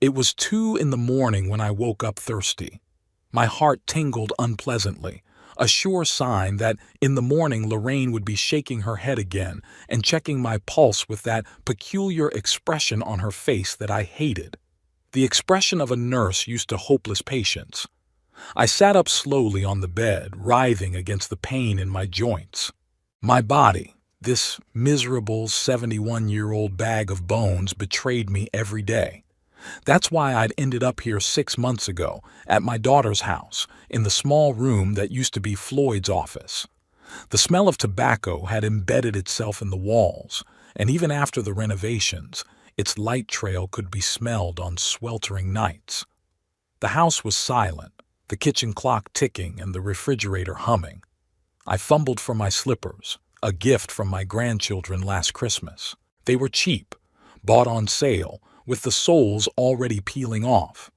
It was 2 in the morning when I woke up thirsty. My heart tingled unpleasantly, a sure sign that in the morning Lorraine would be shaking her head again and checking my pulse with that peculiar expression on her face that I hated. The expression of a nurse used to hopeless patients. I sat up slowly on the bed, writhing against the pain in my joints. My body, this miserable 71-year-old bag of bones, betrayed me every day. That's why I'd ended up here 6 months ago, at my daughter's house, in the small room that used to be Floyd's office. The smell of tobacco had embedded itself in the walls, and even after the renovations, its light trail could be smelled on sweltering nights. The house was silent, the kitchen clock ticking and the refrigerator humming. I fumbled for my slippers, a gift from my grandchildren last Christmas. They were cheap, bought on sale, with the soles already peeling off.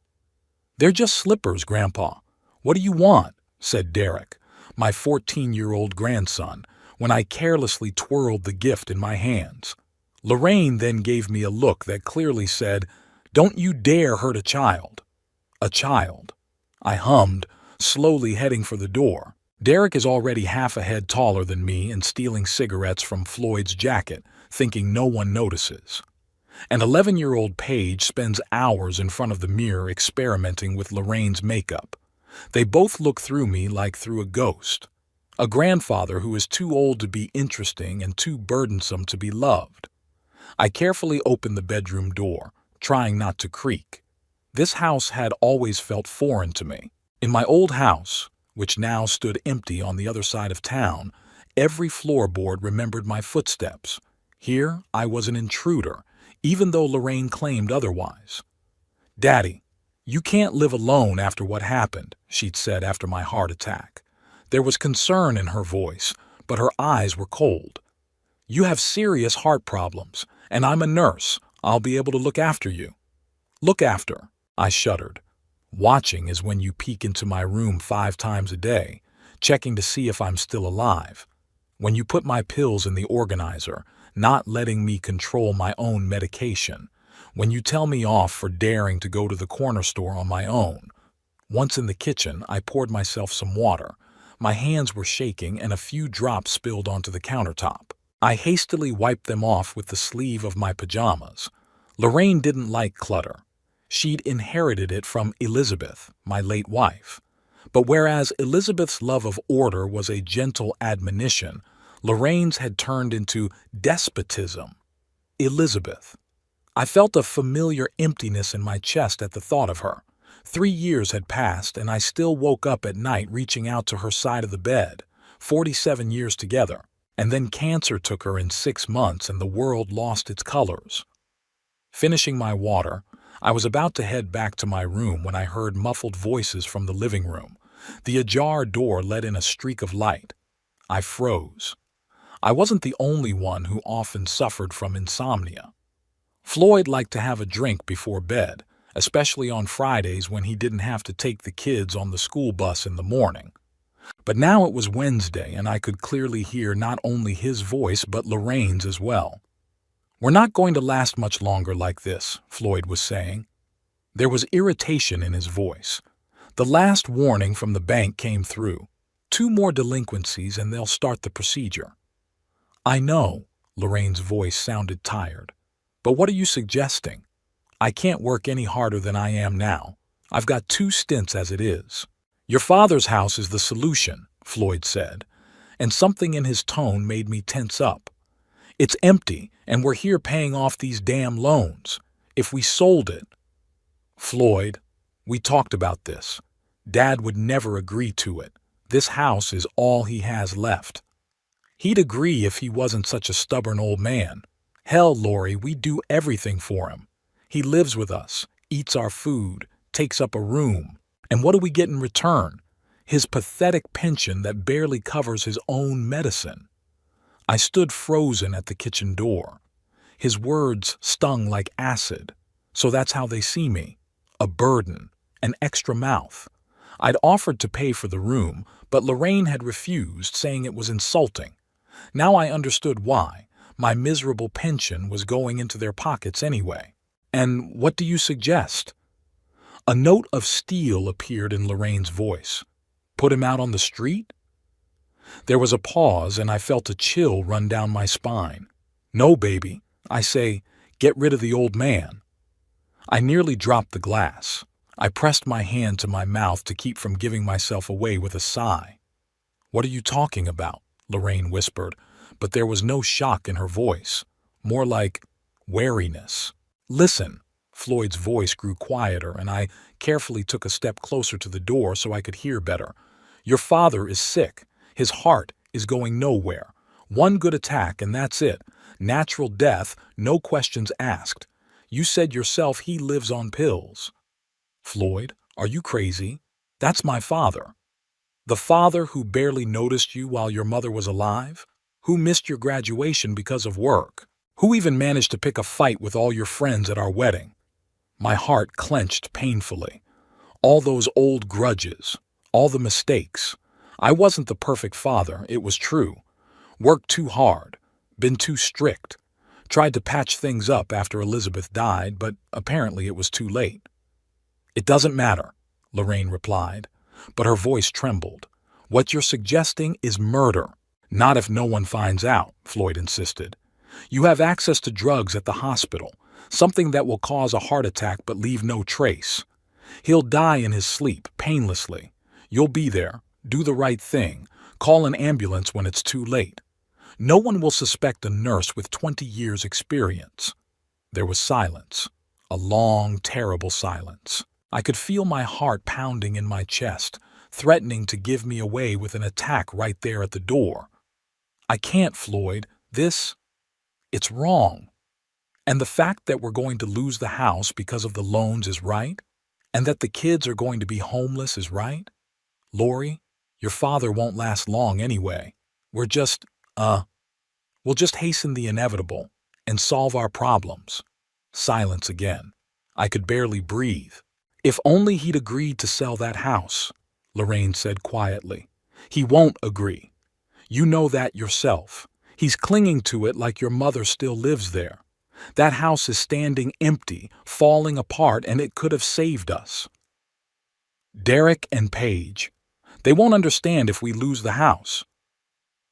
"They're just slippers, Grandpa. What do you want?" said Derek, my 14-year-old grandson, when I carelessly twirled the gift in my hands. Lorraine then gave me a look that clearly said, "Don't you dare hurt a child." A child. I hummed, slowly heading for the door. Derek is already half a head taller than me and stealing cigarettes from Floyd's jacket, thinking no one notices. An 11-year-old Paige spends hours in front of the mirror experimenting with Lorraine's makeup. They both look through me like through a ghost. A grandfather who is too old to be interesting and too burdensome to be loved. I carefully opened the bedroom door, trying not to creak. This house had always felt foreign to me. In my old house, which now stood empty on the other side of town, every floorboard remembered my footsteps. Here I was an intruder, even though Lorraine claimed otherwise. "Daddy, you can't live alone after what happened," she'd said after my heart attack. There was concern in her voice, but her eyes were cold. "You have serious heart problems, and I'm a nurse. I'll be able to look after you." "Look after," I shuddered. Watching is when you peek into my room 5 times a day, checking to see if I'm still alive. When you put my pills in the organizer, not letting me control my own medication. When you tell me off for daring to go to the corner store on my own. Once in the kitchen, I poured myself some water. My hands were shaking and a few drops spilled onto the countertop. I hastily wiped them off with the sleeve of my pajamas. Lorraine didn't like clutter. She'd inherited it from Elizabeth, my late wife. But whereas Elizabeth's love of order was a gentle admonition, Lorraine's had turned into despotism. Elizabeth. I felt a familiar emptiness in my chest at the thought of her. 3 years had passed, and I still woke up at night reaching out to her side of the bed. 47 years together. And then cancer took her in 6 months, and the world lost its colors. Finishing my water, I was about to head back to my room when I heard muffled voices from the living room. The ajar door let in a streak of light. I froze. I wasn't the only one who often suffered from insomnia. Floyd liked to have a drink before bed, especially on Fridays when he didn't have to take the kids on the school bus in the morning. But now it was Wednesday, and I could clearly hear not only his voice but Lorraine's as well. "We're not going to last much longer like this," Floyd was saying. There was irritation in his voice. The last warning from the bank came through. 2 more delinquencies and they'll start the procedure. "I know," Lorraine's voice sounded tired. "But what are you suggesting? I can't work any harder than I am now. I've got 2 stints as it is." "Your father's house is the solution," Floyd said, and something in his tone made me tense up. "It's empty, and we're here paying off these damn loans. If we sold it—" "Floyd, we talked about this. Dad would never agree to it. This house is all he has left." "He'd agree if he wasn't such a stubborn old man. Hell, Lori, we do everything for him. He lives with us, eats our food, takes up a room. And what do we get in return? His pathetic pension that barely covers his own medicine." I stood frozen at the kitchen door. His words stung like acid. So that's how they see me. A burden, an extra mouth. I'd offered to pay for the room, but Lorraine had refused, saying it was insulting. Now I understood why. My miserable pension was going into their pockets anyway. And what do you suggest? A note of steel appeared in Lorraine's voice. Put him out on the street? There was a pause, and I felt a chill run down my spine. No, baby. I say, get rid of the old man. I nearly dropped the glass. I pressed my hand to my mouth to keep from giving myself away with a sigh. What are you talking about? Lorraine whispered, but there was no shock in her voice, more like wariness. Listen. Floyd's voice grew quieter, and I carefully took a step closer to the door so I could hear better. Your father is sick. His heart is going nowhere. One good attack and that's it. Natural death, no questions asked. You said yourself he lives on pills. Floyd, are you crazy? That's my father. The father who barely noticed you while your mother was alive? Who missed your graduation because of work? Who even managed to pick a fight with all your friends at our wedding? My heart clenched painfully. All those old grudges, all the mistakes. I wasn't the perfect father, it was true. Worked too hard, been too strict. Tried to patch things up after Elizabeth died, but apparently it was too late. It doesn't matter, Lorraine replied, but her voice trembled. What you're suggesting is murder. Not if no one finds out, Floyd insisted. You have access to drugs at the hospital. Something that will cause a heart attack but leave no trace. He'll die in his sleep, painlessly. You'll be there, do the right thing, call an ambulance when it's too late. No one will suspect a nurse with 20 years' experience. There was silence, a long, terrible silence. I could feel my heart pounding in my chest, threatening to give me away with an attack right there at the door. I can't, Floyd. It's wrong. And the fact that we're going to lose the house because of the loans is right? And that the kids are going to be homeless is right? Lori, your father won't last long anyway. We'll just hasten the inevitable and solve our problems. Silence again. I could barely breathe. If only he'd agreed to sell that house, Lorraine said quietly. He won't agree. You know that yourself. He's clinging to it like your mother still lives there. That house is standing empty, falling apart, and it could have saved us. Derek and Paige. They won't understand if we lose the house.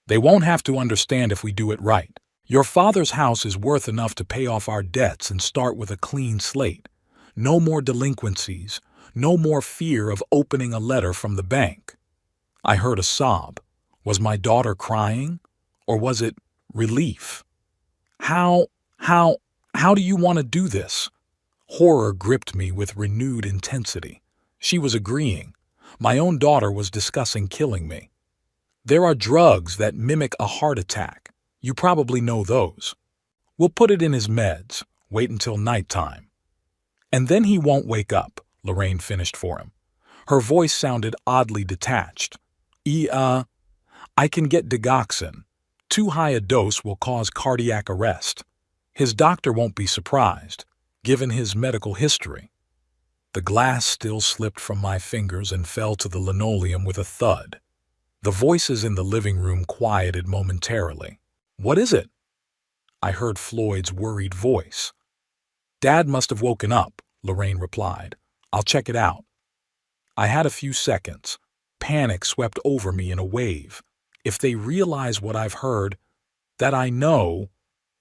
They won't have to understand if we do it right. Your father's house is worth enough to pay off our debts and start with a clean slate. No more delinquencies, no more fear of opening a letter from the bank. I heard a sob. Was my daughter crying? Or was it relief? How do you want to do this? Horror gripped me with renewed intensity. She was agreeing. My own daughter was discussing killing me. There are drugs that mimic a heart attack. You probably know those. We'll put it in his meds. Wait until nighttime. And then he won't wake up, Lorraine finished for him. Her voice sounded oddly detached. I can get digoxin. Too high a dose will cause cardiac arrest. His doctor won't be surprised, given his medical history. The glass still slipped from my fingers and fell to the linoleum with a thud. The voices in the living room quieted momentarily. What is it? I heard Floyd's worried voice. Dad must have woken up, Lorraine replied. I'll check it out. I had a few seconds. Panic swept over me in a wave. If they realize what I've heard, that I know,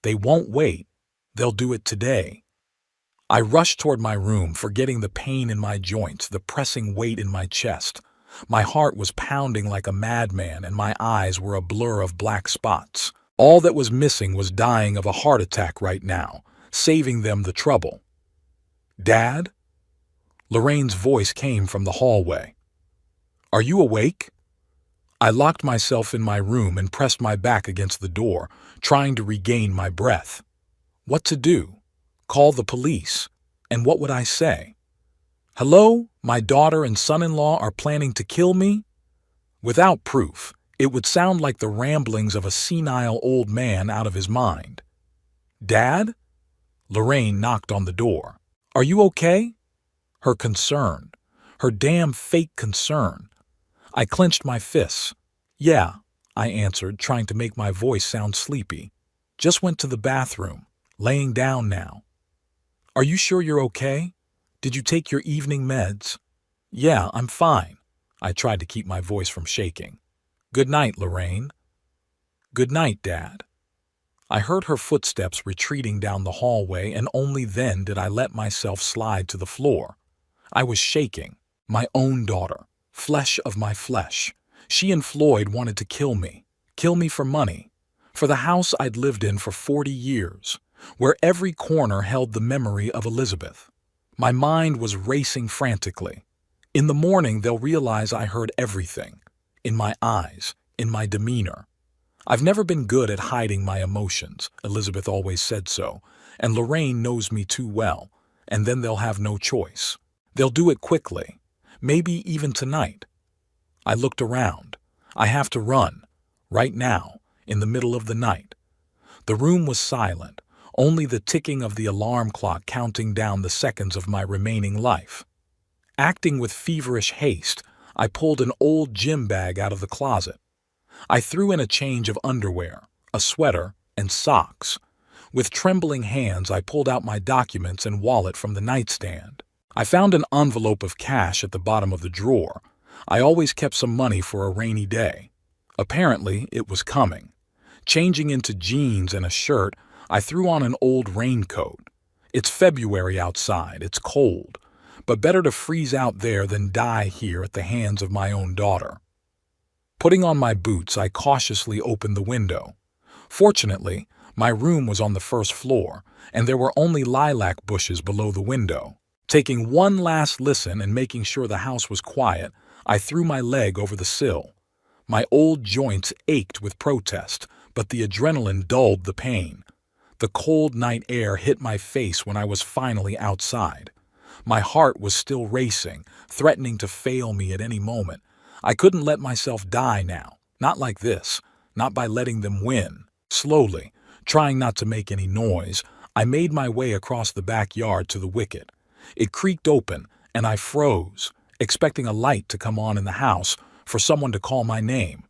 they won't wait. They'll do it today. I rushed toward my room, forgetting the pain in my joints, the pressing weight in my chest. My heart was pounding like a madman, and my eyes were a blur of black spots. All that was missing was dying of a heart attack right now, saving them the trouble. Dad? Lorraine's voice came from the hallway. Are you awake? I locked myself in my room and pressed my back against the door, trying to regain my breath. What to do? Call the police? And what would I say? Hello, my daughter and son-in-law are planning to kill me? Without proof, it would sound like the ramblings of a senile old man out of his mind. Dad? Lorraine knocked on the door. Are you okay? Her concern. Her damn fake concern. I clenched my fists. Yeah, I answered, trying to make my voice sound sleepy. Just went to the bathroom. Laying down now. Are you sure you're okay? Did you take your evening meds? Yeah, I'm fine. I tried to keep my voice from shaking. Good night, Lorraine. Good night, Dad. I heard her footsteps retreating down the hallway, and only then did I let myself slide to the floor. I was shaking. My own daughter, flesh of my flesh. She and Floyd wanted to kill me. Kill me for money. For the house I'd lived in for 40 years, where every corner held the memory of Elizabeth. My mind was racing frantically. In the morning, they'll realize I heard everything. In my eyes, in my demeanor. I've never been good at hiding my emotions, Elizabeth always said so, and Lorraine knows me too well, and then they'll have no choice. They'll do it quickly, maybe even tonight. I looked around. I have to run, right now, in the middle of the night. The room was silent, only the ticking of the alarm clock counting down the seconds of my remaining life. Acting with feverish haste, I pulled an old gym bag out of the closet. I threw in a change of underwear, a sweater, and socks. With trembling hands, I pulled out my documents and wallet from the nightstand. I found an envelope of cash at the bottom of the drawer. I always kept some money for a rainy day. Apparently, it was coming. Changing into jeans and a shirt, I threw on an old raincoat. It's February outside, it's cold, but better to freeze out there than die here at the hands of my own daughter. Putting on my boots, I cautiously opened the window. Fortunately, my room was on the first floor, and there were only lilac bushes below the window. Taking one last listen and making sure the house was quiet, I threw my leg over the sill. My old joints ached with protest, but the adrenaline dulled the pain. The cold night air hit my face when I was finally outside. My heart was still racing, threatening to fail me at any moment. I couldn't let myself die now, not like this, not by letting them win. Slowly, trying not to make any noise, I made my way across the backyard to the wicket. It creaked open, and I froze, expecting a light to come on in the house for someone to call my name.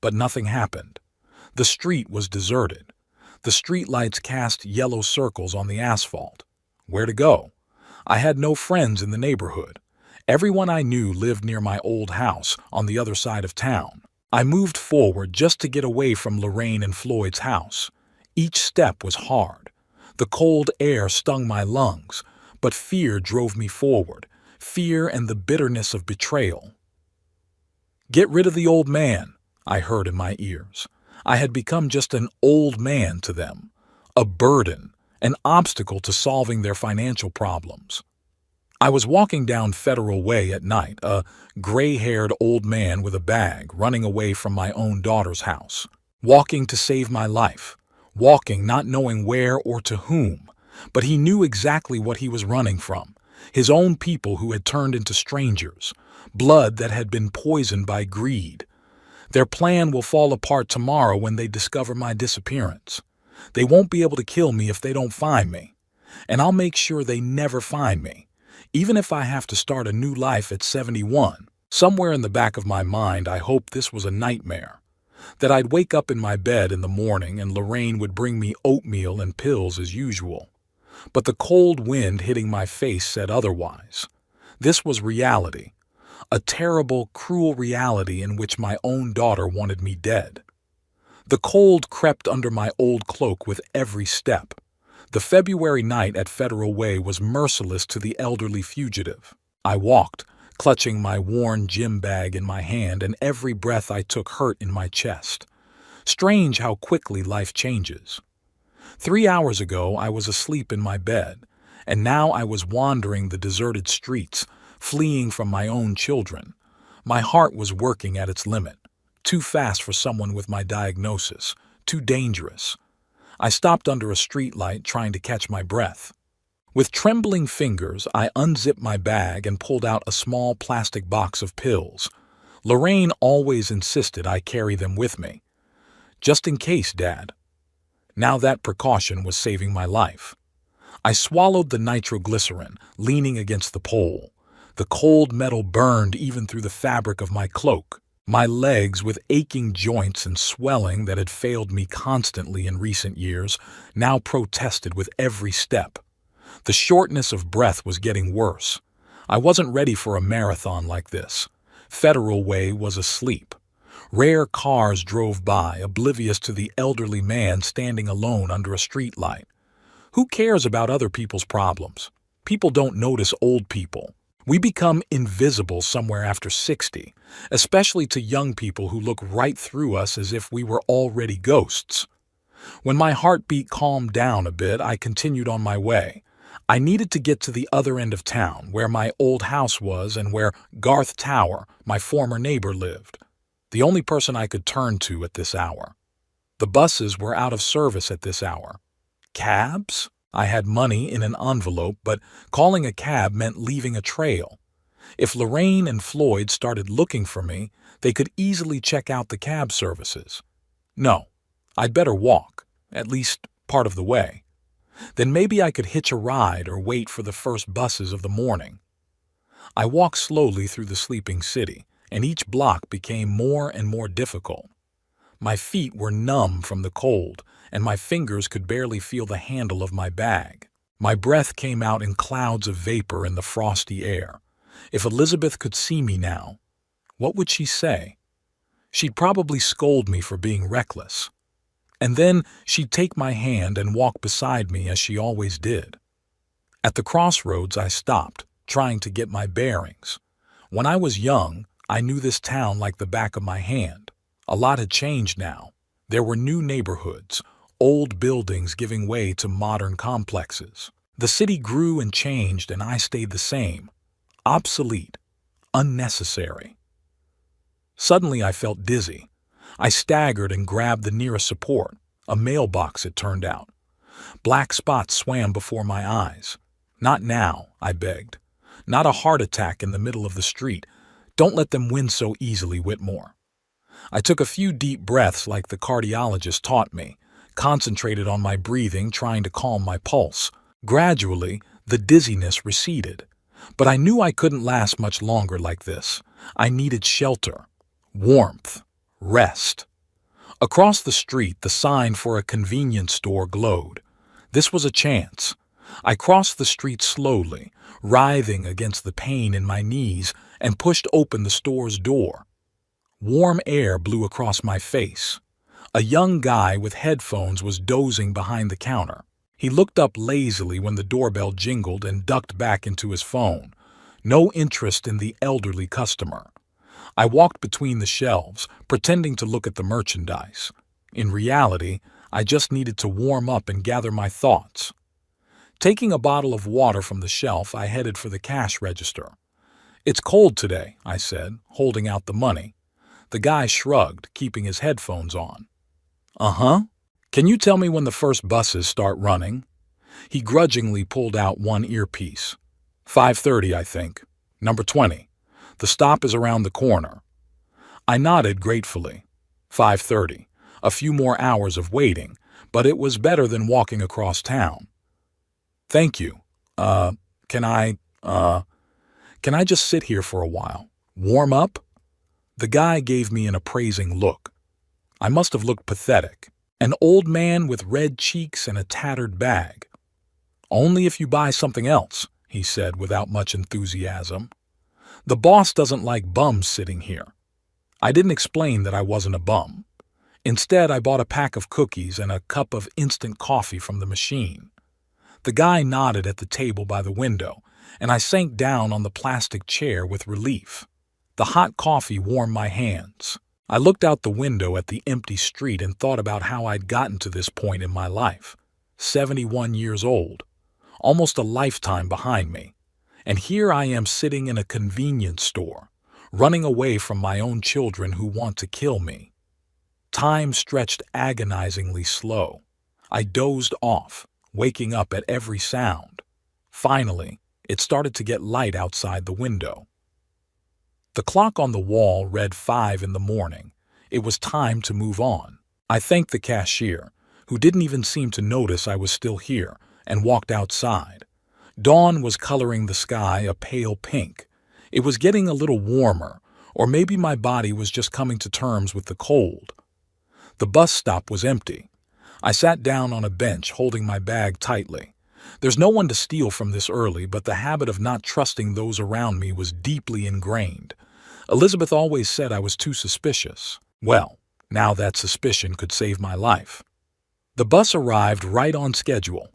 But nothing happened. The street was deserted. The streetlights cast yellow circles on the asphalt. Where to go? I had no friends in the neighborhood. Everyone I knew lived near my old house on the other side of town. I moved forward just to get away from Lorraine and Floyd's house. Each step was hard. The cold air stung my lungs, but fear drove me forward, fear and the bitterness of betrayal. Get rid of the old man, I heard in my ears. I had become just an old man to them, a burden, an obstacle to solving their financial problems. I was walking down Federal Way at night, a gray-haired old man with a bag running away from my own daughter's house. Walking to save my life. Walking not knowing where or to whom. But he knew exactly what he was running from. His own people who had turned into strangers. Blood that had been poisoned by greed. Their plan will fall apart tomorrow when they discover my disappearance. They won't be able to kill me if they don't find me. And I'll make sure they never find me. Even if I have to start a new life at 71, somewhere in the back of my mind I hoped this was a nightmare. That I'd wake up in my bed in the morning and Lorraine would bring me oatmeal and pills as usual. But the cold wind hitting my face said otherwise. This was reality. A terrible, cruel reality in which my own daughter wanted me dead. The cold crept under my old cloak with every step. The February night at Federal Way was merciless to the elderly fugitive. I walked, clutching my worn gym bag in my hand, and every breath I took hurt in my chest. Strange how quickly life changes. 3 hours ago I was asleep in my bed, and now I was wandering the deserted streets, fleeing from my own children. My heart was working at its limit. Too fast for someone with my diagnosis. Too dangerous. I stopped under a streetlight trying to catch my breath. With trembling fingers, I unzipped my bag and pulled out a small plastic box of pills. Lorraine always insisted I carry them with me. Just in case, Dad. Now that precaution was saving my life. I swallowed the nitroglycerin, leaning against the pole. The cold metal burned even through the fabric of my cloak. My legs, with aching joints and swelling that had failed me constantly in recent years, now protested with every step. The shortness of breath was getting worse. I wasn't ready for a marathon like this. Federal Way was asleep. Rare cars drove by, oblivious to the elderly man standing alone under a streetlight. Who cares about other people's problems? People don't notice old people. We become invisible somewhere after 60, especially to young people who look right through us as if we were already ghosts. When my heartbeat calmed down a bit, I continued on my way. I needed to get to the other end of town, where my old house was and where Garth Tower, my former neighbor, lived. The only person I could turn to at this hour. The buses were out of service at this hour. Cabs? I had money in an envelope, but calling a cab meant leaving a trail. If Lorraine and Floyd started looking for me, they could easily check out the cab services. No, I'd better walk, at least part of the way. Then maybe I could hitch a ride or wait for the first buses of the morning. I walked slowly through the sleeping city, and each block became more and more difficult. My feet were numb from the cold, and my fingers could barely feel the handle of my bag. My breath came out in clouds of vapor in the frosty air. If Elizabeth could see me now, what would she say? She'd probably scold me for being reckless. And then she'd take my hand and walk beside me as she always did. At the crossroads, I stopped, trying to get my bearings. When I was young, I knew this town like the back of my hand. A lot had changed now. There were new neighborhoods, old buildings giving way to modern complexes. The city grew and changed, and I stayed the same. Obsolete. Unnecessary. Suddenly I felt dizzy. I staggered and grabbed the nearest support, a mailbox it turned out. Black spots swam before my eyes. Not now, I begged. Not a heart attack in the middle of the street. Don't let them win so easily, Whitmore. I took a few deep breaths like the cardiologist taught me, concentrated on my breathing, trying to calm my pulse. Gradually, the dizziness receded. But I knew I couldn't last much longer like this. I needed shelter, warmth, rest. Across the street, the sign for a convenience store glowed. This was a chance. I crossed the street slowly, writhing against the pain in my knees, and pushed open the store's door. Warm air blew across my face. A young guy with headphones was dozing behind the counter. He looked up lazily when the doorbell jingled and ducked back into his phone. No interest in the elderly customer. I walked between the shelves, pretending to look at the merchandise. In reality, I just needed to warm up and gather my thoughts. Taking a bottle of water from the shelf, I headed for the cash register. "It's cold today," I said, holding out the money. The guy shrugged, keeping his headphones on. "Uh-huh. Can you tell me when the first buses start running?" He grudgingly pulled out one earpiece. 5:30, I think. Number 20. The stop is around the corner." I nodded gratefully. 5:30. A few more hours of waiting, but it was better than walking across town. "Thank you. Can I just sit here for a while? Warm up?" The guy gave me an appraising look. I must have looked pathetic. An old man with red cheeks and a tattered bag. "Only if you buy something else," he said without much enthusiasm. "The boss doesn't like bums sitting here." I didn't explain that I wasn't a bum. Instead, I bought a pack of cookies and a cup of instant coffee from the machine. The guy nodded at the table by the window, and I sank down on the plastic chair with relief. The hot coffee warmed my hands. I looked out the window at the empty street and thought about how I'd gotten to this point in my life. 71 years old. Almost a lifetime behind me. And here I am sitting in a convenience store, running away from my own children who want to kill me. Time stretched agonizingly slow. I dozed off, waking up at every sound. Finally, it started to get light outside the window. The clock on the wall read 5 in the morning. It was time to move on. I thanked the cashier, who didn't even seem to notice I was still here, and walked outside. Dawn was coloring the sky a pale pink. It was getting a little warmer, or maybe my body was just coming to terms with the cold. The bus stop was empty. I sat down on a bench holding my bag tightly. There's no one to steal from this early, but the habit of not trusting those around me was deeply ingrained. Elizabeth always said I was too suspicious. Well, now that suspicion could save my life. The bus arrived right on schedule.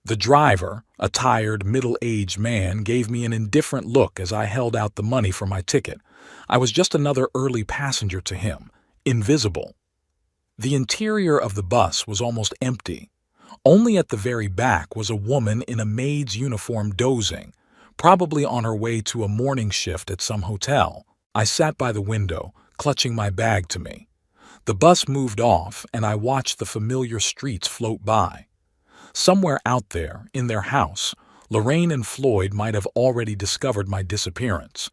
The driver, a tired, middle-aged man, gave me an indifferent look as I held out the money for my ticket. I was just another early passenger to him, invisible. The interior of the bus was almost empty. Only at the very back was a woman in a maid's uniform dozing, probably on her way to a morning shift at some hotel. I sat by the window, clutching my bag to me. The bus moved off, and I watched the familiar streets float by. Somewhere out there, in their house, Lorraine and Floyd might have already discovered my disappearance.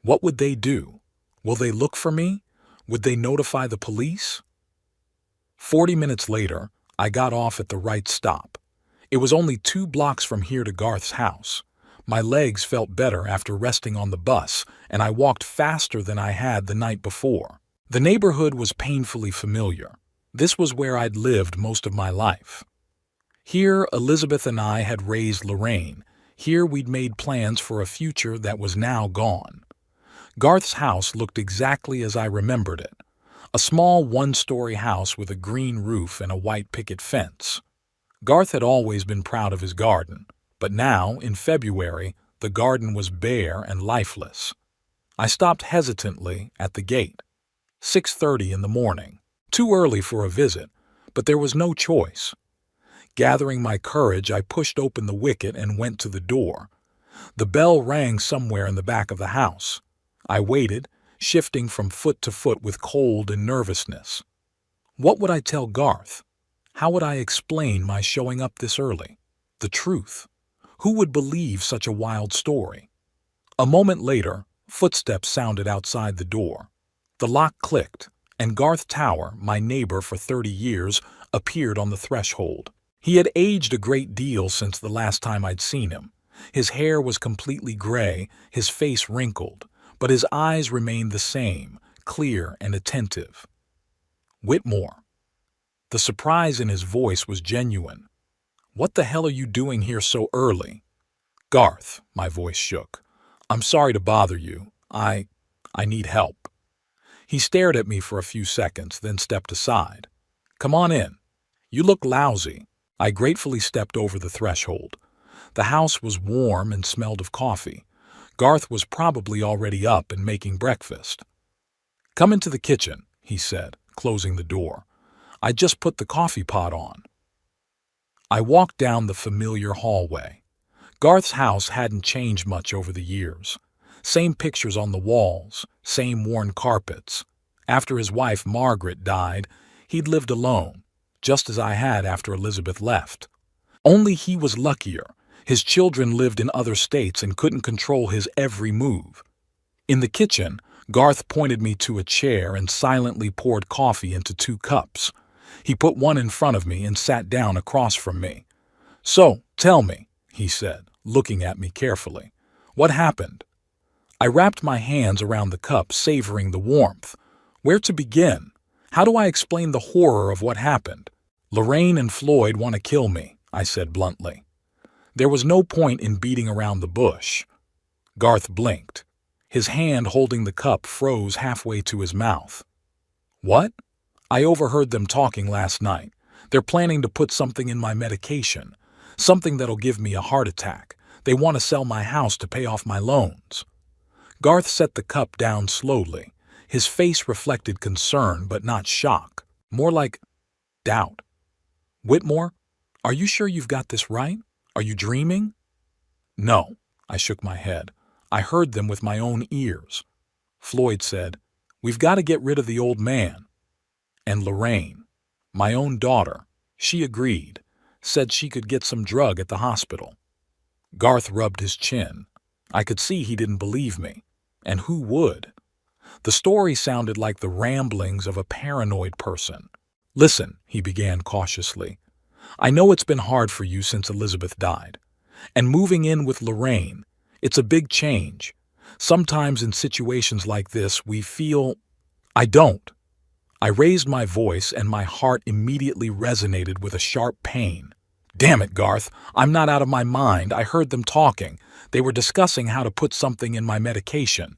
What would they do? Will they look for me? Would they notify the police? 40 minutes later, I got off at the right stop. It was only 2 blocks from here to Garth's house. My legs felt better after resting on the bus, and I walked faster than I had the night before. The neighborhood was painfully familiar. This was where I'd lived most of my life. Here, Elizabeth and I had raised Lorraine. Here we'd made plans for a future that was now gone. Garth's house looked exactly as I remembered it. A small one-story house with a green roof and a white picket fence. Garth had always been proud of his garden, but now, in February, the garden was bare and lifeless. I stopped hesitantly at the gate. 6:30 in the morning. Too early for a visit, but there was no choice. Gathering my courage, I pushed open the wicket and went to the door. The bell rang somewhere in the back of the house. I waited, shifting from foot to foot with cold and nervousness. What would I tell Garth? How would I explain my showing up this early? The truth. Who would believe such a wild story? A moment later, footsteps sounded outside the door. The lock clicked, and Garth Tower, my neighbor for 30 years, appeared on the threshold. He had aged a great deal since the last time I'd seen him. His hair was completely gray, his face wrinkled, but his eyes remained the same, clear and attentive. Whitmore. The surprise in his voice was genuine. What the hell are you doing here so early? Garth, my voice shook. I'm sorry to bother you. I need help. He stared at me for a few seconds, then stepped aside. Come on in. You look lousy. I gratefully stepped over the threshold. The house was warm and smelled of coffee. Garth was probably already up and making breakfast. Come into the kitchen, he said, closing the door. I just put the coffee pot on. I walked down the familiar hallway. Garth's house hadn't changed much over the years. Same pictures on the walls, same worn carpets. After his wife Margaret died, he'd lived alone, just as I had after Elizabeth left. Only he was luckier. His children lived in other states and couldn't control his every move. In the kitchen, Garth pointed me to a chair and silently poured coffee into 2 cups. He put one in front of me and sat down across from me. So, tell me, he said, looking at me carefully. What happened? I wrapped my hands around the cup, savoring the warmth. Where to begin? How do I explain the horror of what happened? Lorraine and Floyd want to kill me, I said bluntly. There was no point in beating around the bush. Garth blinked. His hand holding the cup froze halfway to his mouth. What? I overheard them talking last night. They're planning to put something in my medication, something that'll give me a heart attack. They want to sell my house to pay off my loans. Garth set the cup down slowly. His face reflected concern, but not shock. More like doubt. Whitmore, are you sure you've got this right? Are you dreaming? No, I shook my head. I heard them with my own ears. Floyd said, we've got to get rid of the old man. And Lorraine, my own daughter, she agreed, said she could get some drug at the hospital. Garth rubbed his chin. I could see he didn't believe me. And who would? The story sounded like the ramblings of a paranoid person. Listen, he began cautiously. I know it's been hard for you since Elizabeth died. And moving in with Lorraine, it's a big change. Sometimes in situations like this, we feel... I don't. I raised my voice and my heart immediately resonated with a sharp pain. Damn it, Garth. I'm not out of my mind. I heard them talking. They were discussing how to put something in my medication.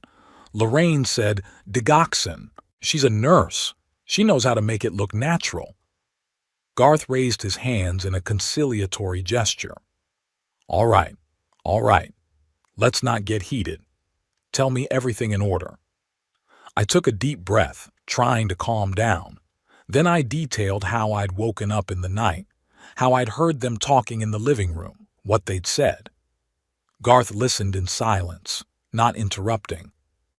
Lorraine said digoxin. She's a nurse. She knows how to make it look natural. Garth raised his hands in a conciliatory gesture. All right, all right. Let's not get heated. Tell me everything in order. I took a deep breath, trying to calm down. Then I detailed how I'd woken up in the night, how I'd heard them talking in the living room, what they'd said. Garth listened in silence, not interrupting.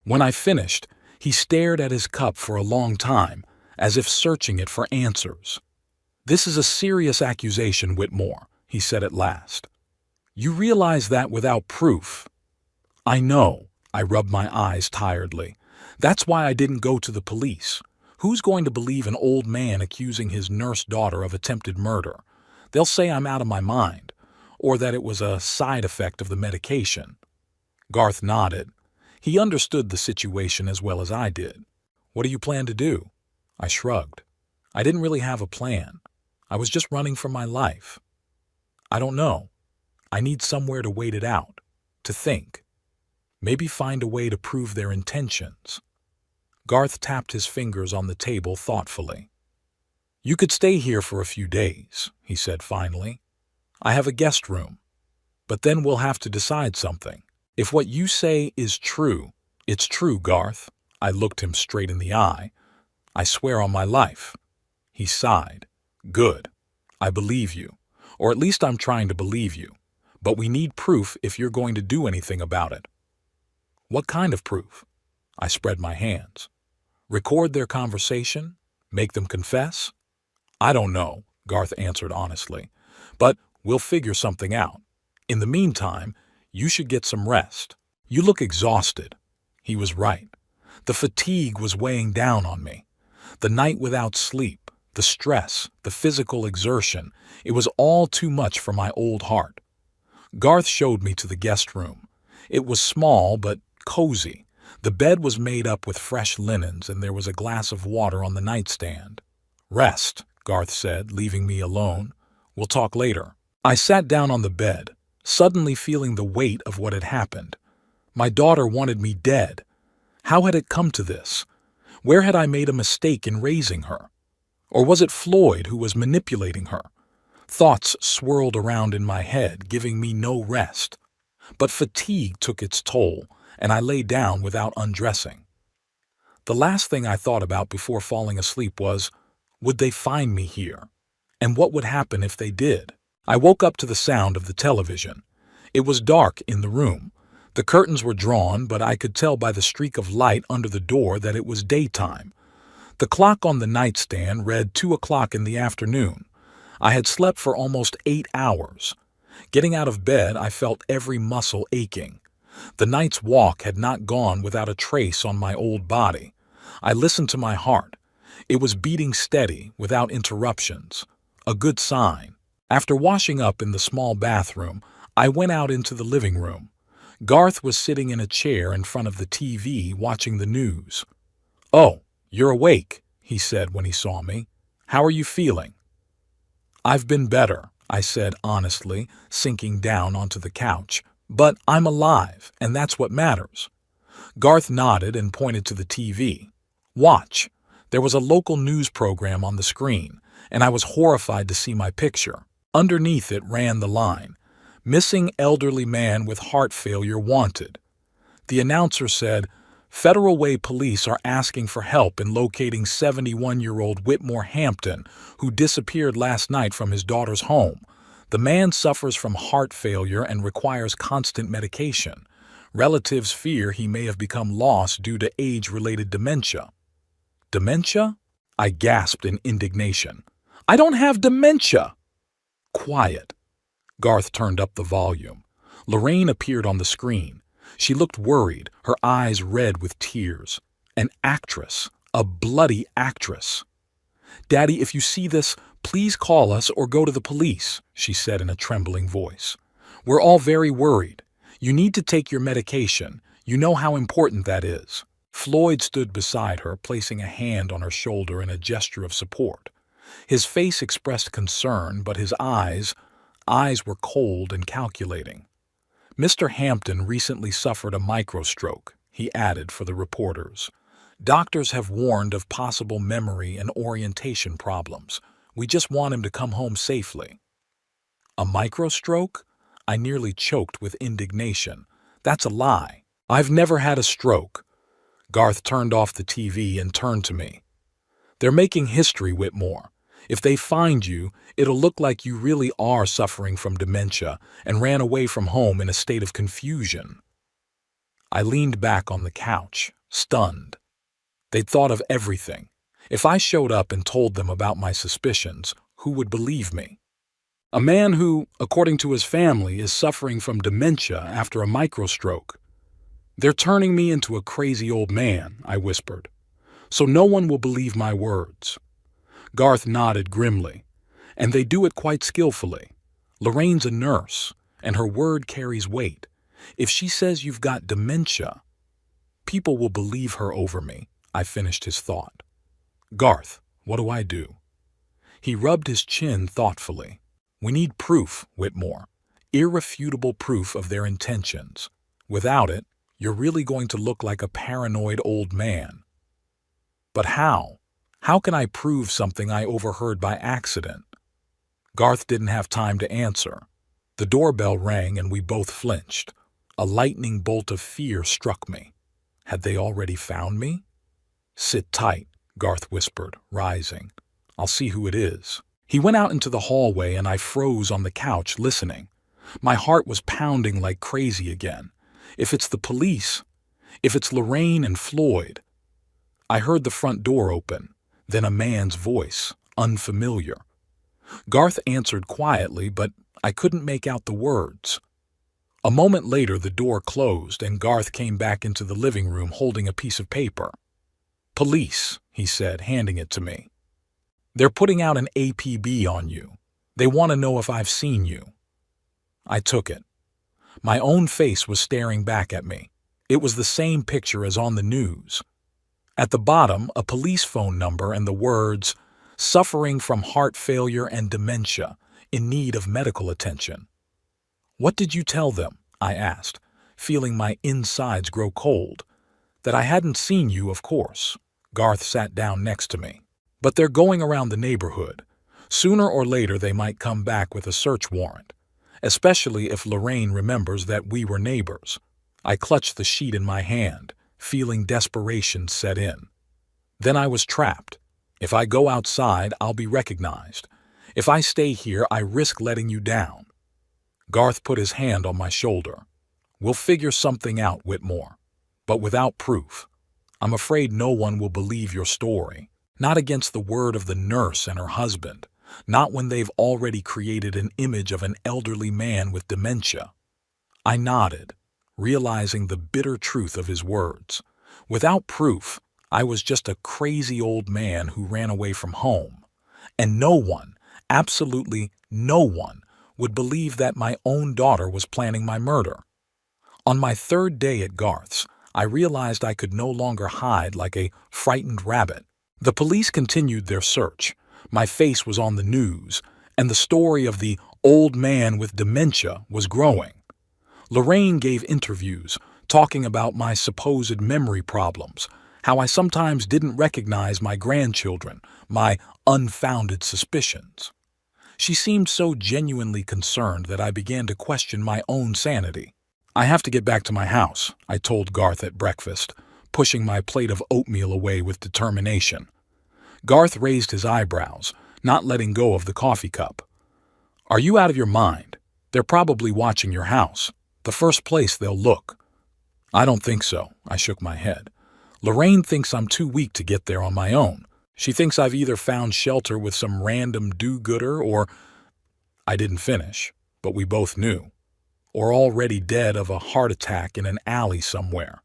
When I finished, he stared at his cup for a long time, as if searching it for answers. "This is a serious accusation, Whitmore," he said at last. "You realize that without proof." "I know," I rubbed my eyes tiredly. "That's why I didn't go to the police. Who's going to believe an old man accusing his nurse daughter of attempted murder? They'll say I'm out of my mind, or that it was a side effect of the medication." Garth nodded. He understood the situation as well as I did. "What do you plan to do?" I shrugged. I didn't really have a plan. I was just running for my life. "I don't know. I need somewhere to wait it out, to think. Maybe find a way to prove their intentions." Garth tapped his fingers on the table thoughtfully. "You could stay here for a few days," he said finally. "I have a guest room. But then we'll have to decide something. If what you say is true, it's true, Garth." I looked him straight in the eye. "I swear on my life." He sighed. "Good. I believe you. Or at least I'm trying to believe you. But we need proof if you're going to do anything about it." "What kind of proof?" I spread my hands. "Record their conversation? Make them confess?" "I don't know," Garth answered honestly. "But we'll figure something out. In the meantime, you should get some rest. You look exhausted." He was right. The fatigue was weighing down on me. The night without sleep, the stress, the physical exertion, it was all too much for my old heart. Garth showed me to the guest room. It was small but cozy. The bed was made up with fresh linens and there was a glass of water on the nightstand. "Rest," Garth said, leaving me alone. "We'll talk later." I sat down on the bed, suddenly feeling the weight of what had happened. My daughter wanted me dead. How had it come to this? Where had I made a mistake in raising her? Or was it Floyd who was manipulating her? Thoughts swirled around in my head, giving me no rest. But fatigue took its toll, and I lay down without undressing. The last thing I thought about before falling asleep was, would they find me here? And what would happen if they did? I woke up to the sound of the television. It was dark in the room. The curtains were drawn, but I could tell by the streak of light under the door that it was daytime. The clock on the nightstand read 2 o'clock in the afternoon. I had slept for almost 8 hours. Getting out of bed, I felt every muscle aching. The night's walk had not gone without a trace on my old body. I listened to my heart. It was beating steady, without interruptions. A good sign. After washing up in the small bathroom, I went out into the living room. Garth was sitting in a chair in front of the TV watching the news. "Oh, you're awake," he said when he saw me. "How are you feeling?" "I've been better," I said honestly, sinking down onto the couch. "But I'm alive, and that's what matters." Garth nodded and pointed to the TV. "Watch." There was a local news program on the screen, and I was horrified to see my picture. Underneath it ran the line, "Missing elderly man with heart failure wanted." The announcer said, "Federal Way police are asking for help in locating 71-year-old Whitmore Hampton, who disappeared last night from his daughter's home. The man suffers from heart failure and requires constant medication. Relatives fear he may have become lost due to age-related dementia." "Dementia?" I gasped in indignation. "I don't have dementia!" "Quiet." Garth turned up the volume. Lorraine appeared on the screen. She looked worried, her eyes red with tears. An actress, a bloody actress. "Daddy, if you see this, please call us or go to the police," she said in a trembling voice. "We're all very worried. You need to take your medication. You know how important that is." Floyd stood beside her, placing a hand on her shoulder in a gesture of support. His face expressed concern, but his eyes, eyes were cold and calculating. "Mr. Hampton recently suffered a microstroke," he added for the reporters. "Doctors have warned of possible memory and orientation problems. We just want him to come home safely." A microstroke? I nearly choked with indignation. That's a lie. I've never had a stroke. Garth turned off the TV and turned to me. "They're making history, Whitmore. If they find you, it'll look like you really are suffering from dementia and ran away from home in a state of confusion." I leaned back on the couch, stunned. They'd thought of everything. If I showed up and told them about my suspicions, who would believe me? A man who, according to his family, is suffering from dementia after a microstroke. "They're turning me into a crazy old man," I whispered. "So no one will believe my words." Garth nodded grimly. "And they do it quite skillfully. Lorraine's a nurse, and her word carries weight. If she says you've got dementia, people will believe her over me," I finished his thought. "Garth, what do I do?" He rubbed his chin thoughtfully. "We need proof, Whitmore. Irrefutable proof of their intentions. Without it, you're really going to look like a paranoid old man." "But how? How can I prove something I overheard by accident?" Garth didn't have time to answer. The doorbell rang and we both flinched. A lightning bolt of fear struck me. Had they already found me? "Sit tight," Garth whispered, rising. "I'll see who it is." He went out into the hallway and I froze on the couch listening. My heart was pounding like crazy again. If it's the police, if it's Lorraine and Floyd. I heard the front door open, then a man's voice, unfamiliar. Garth answered quietly, but I couldn't make out the words. A moment later, the door closed and Garth came back into the living room holding a piece of paper. "Police," he said, handing it to me. "They're putting out an APB on you. They want to know if I've seen you." I took it. My own face was staring back at me. It was the same picture as on the news. At the bottom, a police phone number and the words, "Suffering from heart failure and dementia, in need of medical attention." "What did you tell them?" I asked, feeling my insides grow cold. "That I hadn't seen you, of course." Garth sat down next to me. "But they're going around the neighborhood. Sooner or later they might come back with a search warrant, especially if Lorraine remembers that we were neighbors." I clutched the sheet in my hand, feeling desperation set in. Then I was trapped. If I go outside, I'll be recognized. If I stay here, I risk letting you down. Garth put his hand on my shoulder. "We'll figure something out, Whitmore. But without proof. I'm afraid no one will believe your story. Not against the word of the nurse and her husband. Not when they've already created an image of an elderly man with dementia." I nodded, realizing the bitter truth of his words. Without proof, I was just a crazy old man who ran away from home. And no one, absolutely no one, would believe that my own daughter was planning my murder. On my third day at Garth's, I realized I could no longer hide like a frightened rabbit. The police continued their search. My face was on the news, and the story of the old man with dementia was growing. Lorraine gave interviews, talking about my supposed memory problems, how I sometimes didn't recognize my grandchildren, my unfounded suspicions. She seemed so genuinely concerned that I began to question my own sanity. "I have to get back to my house," I told Garth at breakfast, pushing my plate of oatmeal away with determination. Garth raised his eyebrows, not letting go of the coffee cup. "Are you out of your mind? They're probably watching your house. The first place they'll look." "I don't think so," I shook my head. "Lorraine thinks I'm too weak to get there on my own. She thinks I've either found shelter with some random do-gooder or—" I didn't finish, but we both knew. "Or already dead of a heart attack in an alley somewhere."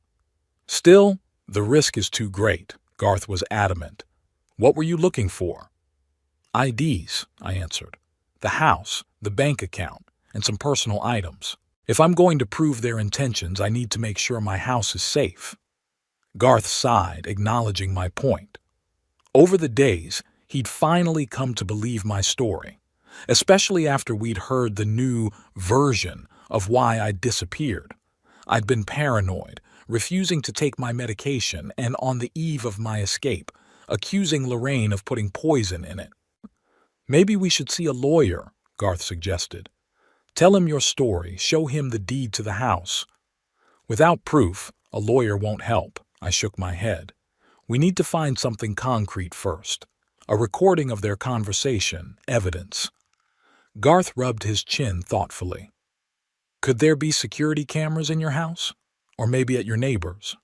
"Still, the risk is too great," Garth was adamant. "What were you looking for?" "IDs," I answered. "The house, the bank account, and some personal items. If I'm going to prove their intentions, I need to make sure my house is safe." Garth sighed, acknowledging my point. Over the days, he'd finally come to believe my story. especially after we'd heard the new version of why I'd disappeared. I'd been paranoid, refusing to take my medication, and on the eve of my escape, accusing Lorraine of putting poison in it. "Maybe we should see a lawyer," Garth suggested. "Tell him your story, show him the deed to the house." "Without proof, a lawyer won't help," I shook my head. "We need to find something concrete first. A recording of their conversation, evidence." Garth rubbed his chin thoughtfully. "Could there be security cameras in your house? Or maybe at your neighbor's?"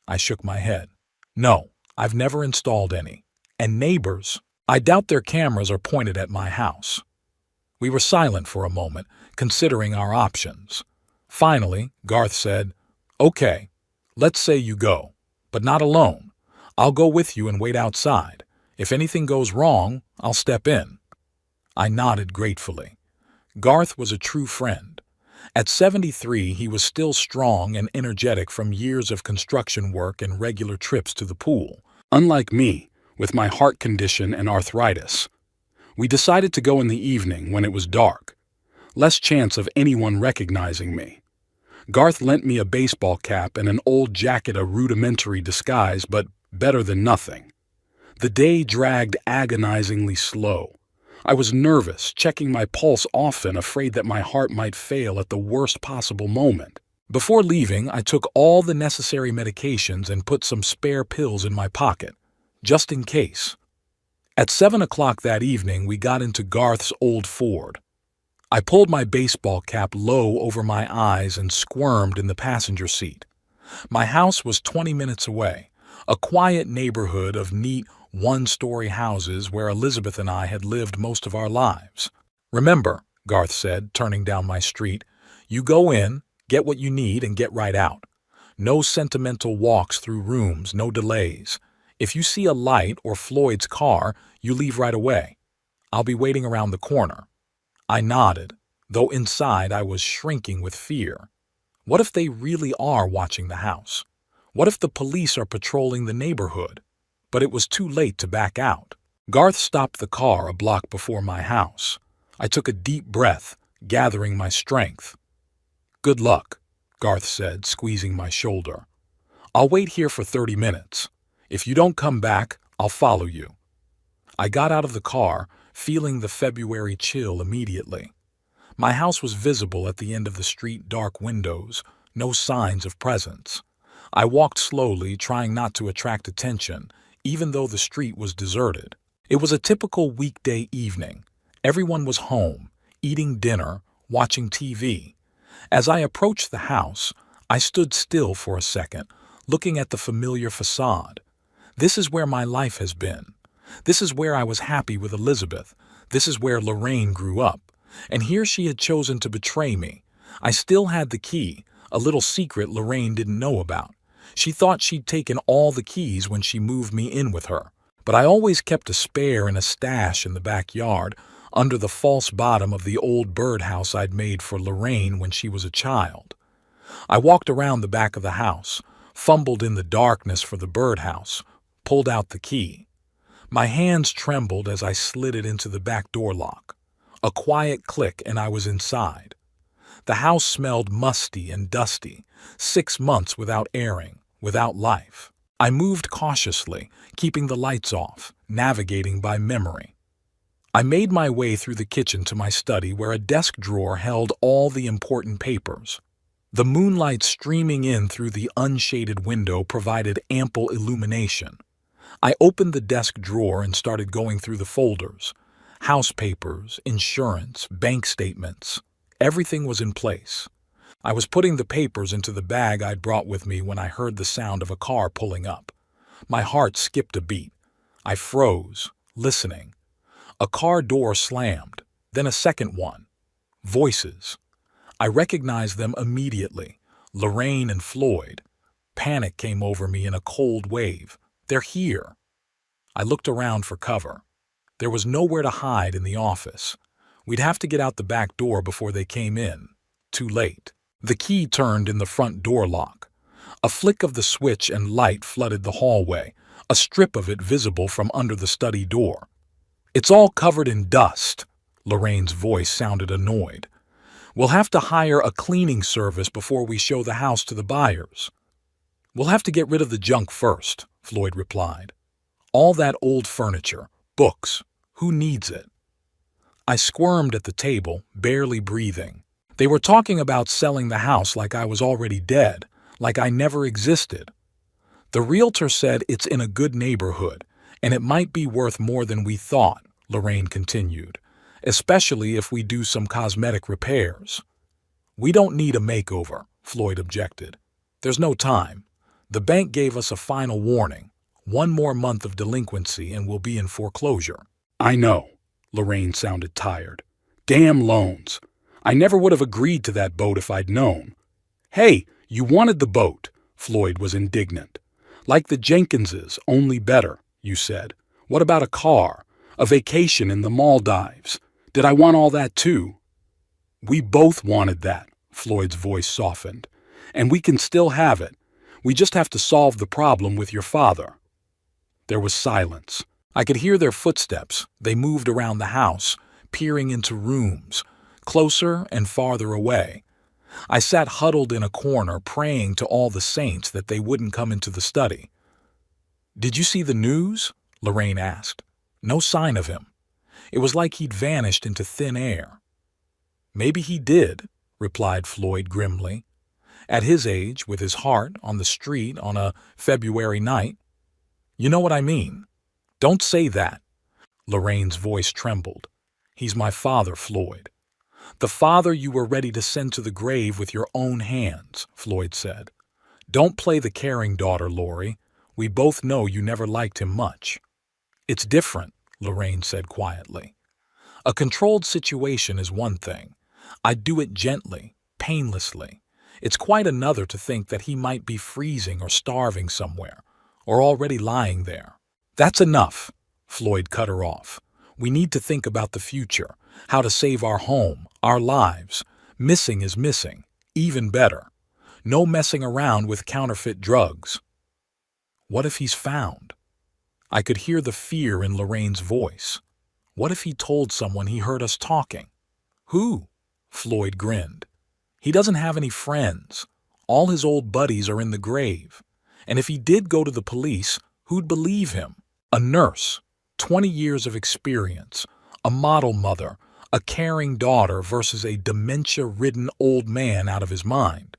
I shook my head. "No, I've never installed any. And neighbors, I doubt their cameras are pointed at my house." We were silent for a moment, considering our options. Finally, Garth said, "Okay, let's say you go, but not alone. I'll go with you and wait outside. If anything goes wrong, I'll step in." I nodded gratefully. Garth was a true friend. At 73, he was still strong and energetic from years of construction work and regular trips to the pool. Unlike me, with my heart condition and arthritis. We decided to go in the evening when it was dark. Less chance of anyone recognizing me. Garth lent me a baseball cap and an old jacket, a rudimentary disguise, but better than nothing. The day dragged agonizingly slow. I was nervous, checking my pulse often, afraid that my heart might fail at the worst possible moment. Before leaving, I took all the necessary medications and put some spare pills in my pocket, just in case. At 7 o'clock that evening, we got into Garth's old Ford. I pulled my baseball cap low over my eyes and squirmed in the passenger seat. My house was 20 minutes away, a quiet neighborhood of neat, one-story houses where Elizabeth and I had lived most of our lives. "Remember," Garth said, turning down my street, "you go in, get what you need, and get right out. No sentimental walks through rooms, no delays. If you see a light or Floyd's car, you leave right away. I'll be waiting around the corner." I nodded, though inside I was shrinking with fear. What if they really are watching the house? What if the police are patrolling the neighborhood? But it was too late to back out. Garth stopped the car a block before my house. I took a deep breath, gathering my strength. "Good luck," Garth said, squeezing my shoulder. "I'll wait here for 30 minutes. If you don't come back, I'll follow you." I got out of the car, feeling the February chill immediately. My house was visible at the end of the street, dark windows, no signs of presence. I walked slowly, trying not to attract attention, even though the street was deserted. It was a typical weekday evening. Everyone was home, eating dinner, watching TV. As I approached the house, I stood still for a second, looking at the familiar facade. This is where my life has been. This is where I was happy with Elizabeth. This is where Lorraine grew up. And here she had chosen to betray me. I still had the key, a little secret Lorraine didn't know about. She thought she'd taken all the keys when she moved me in with her. But I always kept a spare in a stash in the backyard, under the false bottom of the old birdhouse I'd made for Lorraine when she was a child. I walked around the back of the house, fumbled in the darkness for the birdhouse, pulled out the key. My hands trembled as I slid it into the back door lock. A quiet click and I was inside. The house smelled musty and dusty, 6 months without airing, without life. I moved cautiously, keeping the lights off, navigating by memory. I made my way through the kitchen to my study where a desk drawer held all the important papers. The moonlight streaming in through the unshaded window provided ample illumination. I opened the desk drawer and started going through the folders. House papers, insurance, bank statements. Everything was in place. I was putting the papers into the bag I'd brought with me when I heard the sound of a car pulling up. My heart skipped a beat. I froze, listening. A car door slammed, then a second one. Voices. I recognized them immediately. Lorraine and Floyd. Panic came over me in a cold wave. They're here. I looked around for cover. There was nowhere to hide in the office. We'd have to get out the back door before they came in. Too late. The key turned in the front door lock. A flick of the switch and light flooded the hallway, a strip of it visible from under the study door. "It's all covered in dust," Lorraine's voice sounded annoyed. We'll have to hire a cleaning service before we show the house to the buyers. We'll have to get rid of the junk first, Floyd replied. All that old furniture, books, who needs it? I squirmed at the table, barely breathing. They were talking about selling the house like I was already dead, like I never existed. The realtor said it's in a good neighborhood, and it might be worth more than we thought, Lorraine continued, especially if we do some cosmetic repairs. We don't need a makeover, Floyd objected. There's no time. The bank gave us a final warning. 1 more month of delinquency and we'll be in foreclosure. I know. Lorraine sounded tired. Damn loans. I never would have agreed to that boat if I'd known. Hey, you wanted the boat, Floyd was indignant. Like the Jenkinses, only better, you said. What about a car? A vacation in the Maldives? Did I want all that too? We both wanted that, Floyd's voice softened. And we can still have it. We just have to solve the problem with your father. There was silence. I could hear their footsteps. They moved around the house, peering into rooms, closer and farther away. I sat huddled in a corner, praying to all the saints that they wouldn't come into the study. Did you see the news? Lorraine asked. No sign of him. It was like he'd vanished into thin air. Maybe he did, replied Floyd grimly. At his age, with his heart on the street on a February night. You know what I mean. Don't say that. Lorraine's voice trembled. He's my father, Floyd. The father you were ready to send to the grave with your own hands, Floyd said. Don't play the caring daughter, Lori. We both know you never liked him much. It's different, Lorraine said quietly. A controlled situation is one thing. I'd do it gently, painlessly. It's quite another to think that he might be freezing or starving somewhere, or already lying there. That's enough, Floyd cut her off. We need to think about the future, how to save our home, our lives. Missing is missing, even better. No messing around with counterfeit drugs. What if he's found? I could hear the fear in Lorraine's voice. What if he told someone he heard us talking? Who? Floyd grinned. He doesn't have any friends. All his old buddies are in the grave. And if he did go to the police, who'd believe him? A nurse, 20 years of experience, a model mother, a caring daughter versus a dementia-ridden old man out of his mind.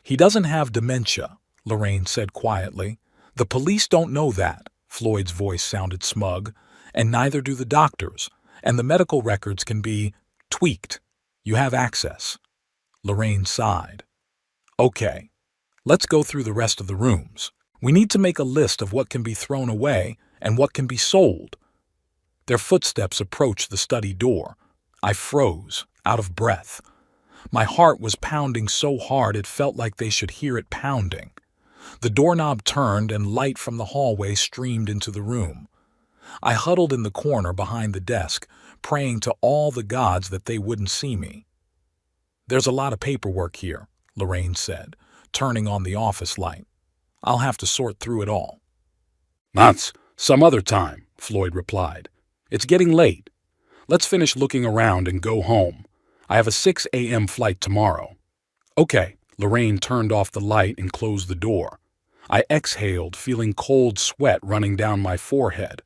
He doesn't have dementia, Lorraine said quietly. The police don't know that, Floyd's voice sounded smug, and neither do the doctors, and the medical records can be tweaked. You have access. Lorraine sighed. Okay, let's go through the rest of the rooms. We need to make a list of what can be thrown away and what can be sold. Their footsteps approached the study door. I froze, out of breath. My heart was pounding so hard it felt like they should hear it pounding. The doorknob turned and light from the hallway streamed into the room. I huddled in the corner behind the desk, praying to all the gods that they wouldn't see me. There's a lot of paperwork here, Lorraine said, turning on the office light. I'll have to sort through it all. That's some other time, Floyd replied. It's getting late. Let's finish looking around and go home. I have a 6 a.m. flight tomorrow. Okay, Lorraine turned off the light and closed the door. I exhaled, feeling cold sweat running down my forehead.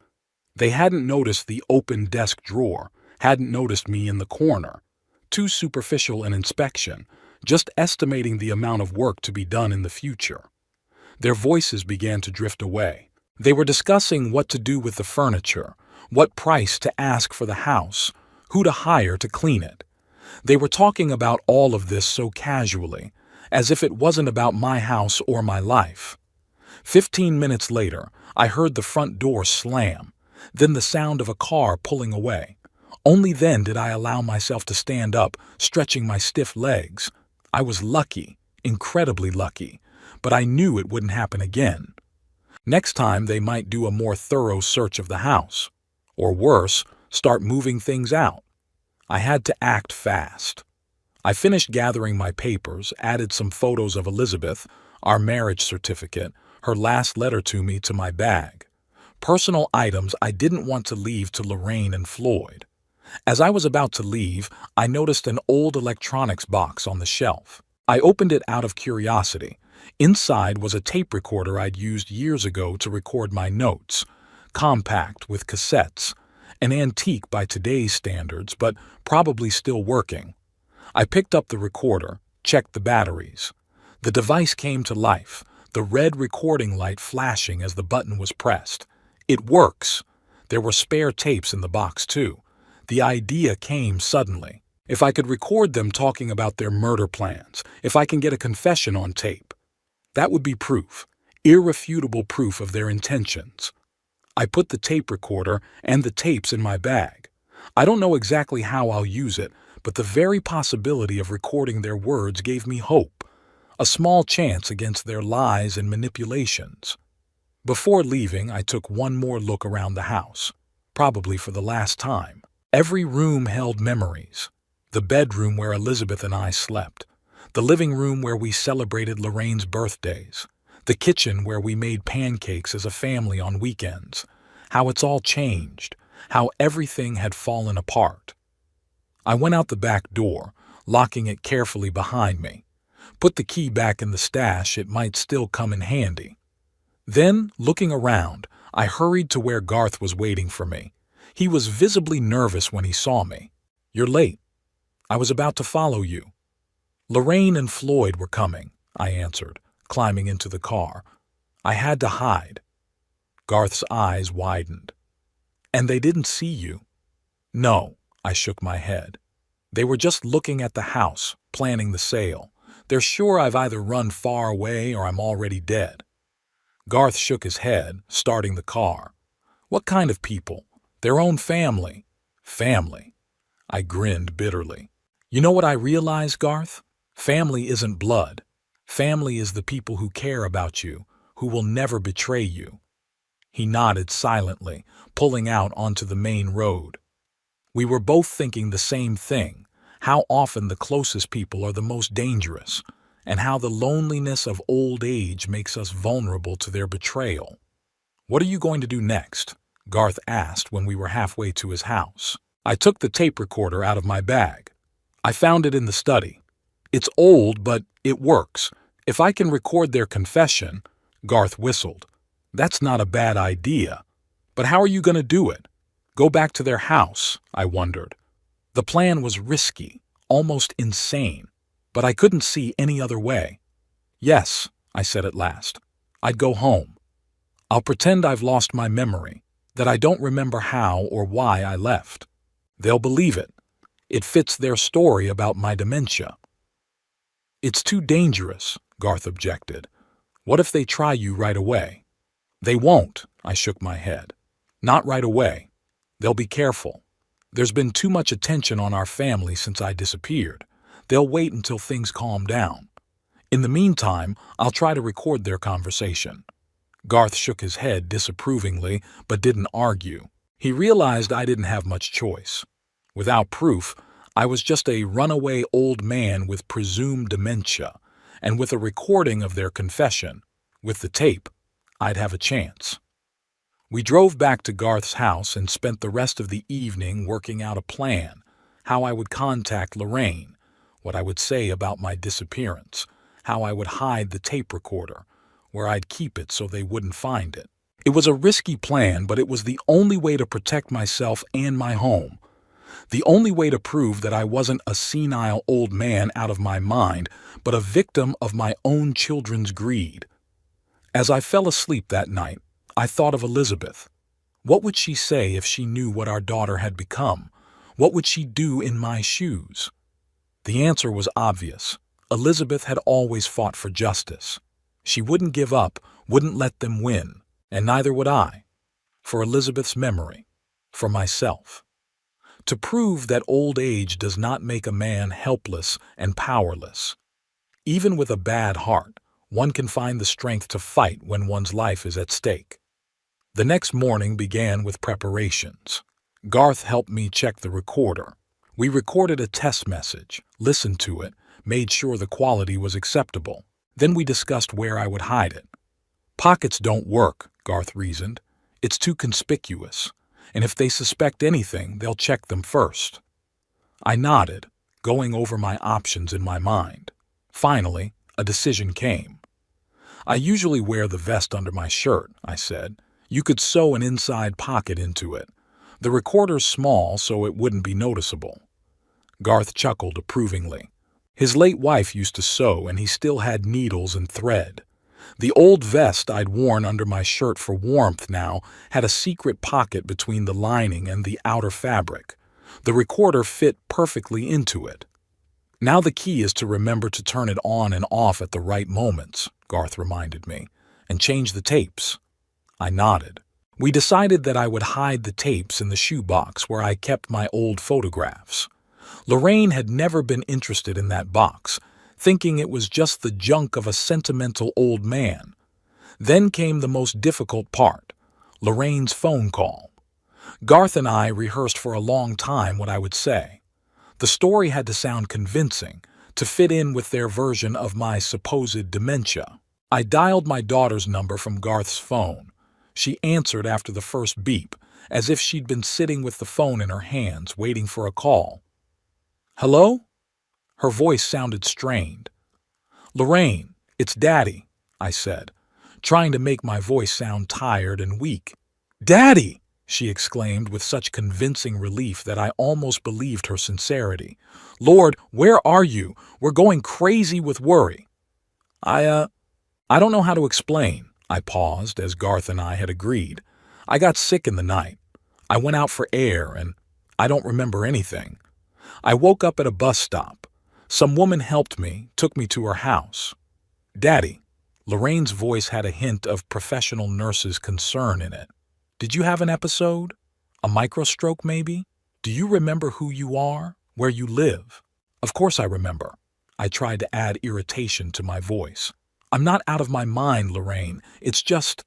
They hadn't noticed the open desk drawer, hadn't noticed me in the corner. Too superficial an inspection, just estimating the amount of work to be done in the future. Their voices began to drift away. They were discussing what to do with the furniture, what price to ask for the house, who to hire to clean it. They were talking about all of this so casually, as if it wasn't about my house or my life. 15 minutes later, I heard the front door slam, then the sound of a car pulling away. Only then did I allow myself to stand up, stretching my stiff legs. I was lucky, incredibly lucky, but I knew it wouldn't happen again. Next time they might do a more thorough search of the house. Or worse, start moving things out. I had to act fast. I finished gathering my papers, added some photos of Elizabeth, our marriage certificate, her last letter to me to my bag. Personal items I didn't want to leave to Lorraine and Floyd. As I was about to leave, I noticed an old electronics box on the shelf. I opened it out of curiosity. Inside was a tape recorder I'd used years ago to record my notes. Compact with cassettes. An antique by today's standards, but probably still working. I picked up the recorder, checked the batteries. The device came to life, the red recording light flashing as the button was pressed. It works. There were spare tapes in the box, too. The idea came suddenly. If I could record them talking about their murder plans, if I can get a confession on tape, that would be proof, irrefutable proof of their intentions. I put the tape recorder and the tapes in my bag. I don't know exactly how I'll use it, but the very possibility of recording their words gave me hope, a small chance against their lies and manipulations. Before leaving, I took one more look around the house, probably for the last time. Every room held memories. The bedroom where Elizabeth and I slept, the living room where we celebrated Lorraine's birthdays, the kitchen where we made pancakes as a family on weekends, how it's all changed, how everything had fallen apart. I went out the back door, locking it carefully behind me. Put the key back in the stash, it might still come in handy. Then, looking around, I hurried to where Garth was waiting for me. He was visibly nervous when he saw me. "You're late. I was about to follow you." "Lorraine and Floyd were coming," I answered, climbing into the car. "I had to hide." Garth's eyes widened. "And they didn't see you?" "No," I shook my head. "They were just looking at the house, planning the sale. They're sure I've either run far away or I'm already dead." Garth shook his head, starting the car. "What kind of people? Their own family." "Family?" I grinned bitterly. "You know what I realized, Garth? Family isn't blood. Family is the people who care about you, who will never betray you." He nodded silently, pulling out onto the main road. We were both thinking the same thing, how often the closest people are the most dangerous, and how the loneliness of old age makes us vulnerable to their betrayal. "What are you going to do next?" Garth asked when we were halfway to his house. I took the tape recorder out of my bag. "I found it in the study. It's old, but it works. If I can record their confession—" Garth whistled. "That's not a bad idea. But how are you going to do it? Go back to their house?" I wondered. The plan was risky, almost insane, but I couldn't see any other way. "Yes," I said at last. "I'd go home. I'll pretend I've lost my memory, that I don't remember how or why I left. They'll believe it. It fits their story about my dementia." "It's too dangerous," Garth objected. "What if they try you right away?" "They won't," I shook my head. "Not right away. They'll be careful. There's been too much attention on our family since I disappeared. They'll wait until things calm down. In the meantime, I'll try to record their conversation." Garth shook his head disapprovingly, but didn't argue. He realized I didn't have much choice. Without proof, I was just a runaway old man with presumed dementia, and with a recording of their confession, with the tape, I'd have a chance. We drove back to Garth's house and spent the rest of the evening working out a plan, how I would contact Lorraine, what I would say about my disappearance, how I would hide the tape recorder, where I'd keep it so they wouldn't find it. It was a risky plan, but it was the only way to protect myself and my home. The only way to prove that I wasn't a senile old man out of my mind, but a victim of my own children's greed. As I fell asleep that night, I thought of Elizabeth. What would she say if she knew what our daughter had become? What would she do in my shoes? The answer was obvious. Elizabeth had always fought for justice. She wouldn't give up, wouldn't let them win, and neither would I. For Elizabeth's memory, for myself. To prove that old age does not make a man helpless and powerless. Even with a bad heart, one can find the strength to fight when one's life is at stake. The next morning began with preparations. Garth helped me check the recorder. We recorded a test message, listened to it, made sure the quality was acceptable. Then we discussed where I would hide it. "Pockets don't work," Garth reasoned. "It's too conspicuous. and if they suspect anything, they'll check them first. I nodded, going over my options in my mind. Finally, a decision came. I usually wear the vest under my shirt, I said. You could sew an inside pocket into it. The recorder's small, so it wouldn't be noticeable. Garth chuckled approvingly. His late wife used to sew, and he still had needles and thread. The old vest I'd worn under my shirt for warmth now had a secret pocket between the lining and the outer fabric. The recorder fit perfectly into it. Now the key is to remember to turn it on and off at the right moments, Garth reminded me, and change the tapes. I nodded. We decided that I would hide the tapes in the shoebox where I kept my old photographs. Lorraine had never been interested in that box, thinking it was just the junk of a sentimental old man. Then came the most difficult part, Lorraine's phone call. Garth and I rehearsed for a long time what I would say. The story had to sound convincing, to fit in with their version of my supposed dementia. I dialed my daughter's number from Garth's phone. She answered after the first beep, as if she'd been sitting with the phone in her hands, waiting for a call. "Hello?" Her voice sounded strained. "Lorraine, it's Daddy," I said, trying to make my voice sound tired and weak. "Daddy!" she exclaimed with such convincing relief that I almost believed her sincerity. "Lord, where are you? We're going crazy with worry." I don't know how to explain," I paused as Garth and I had agreed. "I got sick in the night. I went out for air and I don't remember anything. I woke up at a bus stop. Some woman helped me, took me to her house." "Daddy," Lorraine's voice had a hint of professional nurse's concern in it. "Did you have an episode? A microstroke, maybe? Do you remember who you are? Where you live?" "Of course I remember." I tried to add irritation to my voice. "I'm not out of my mind, Lorraine. It's just,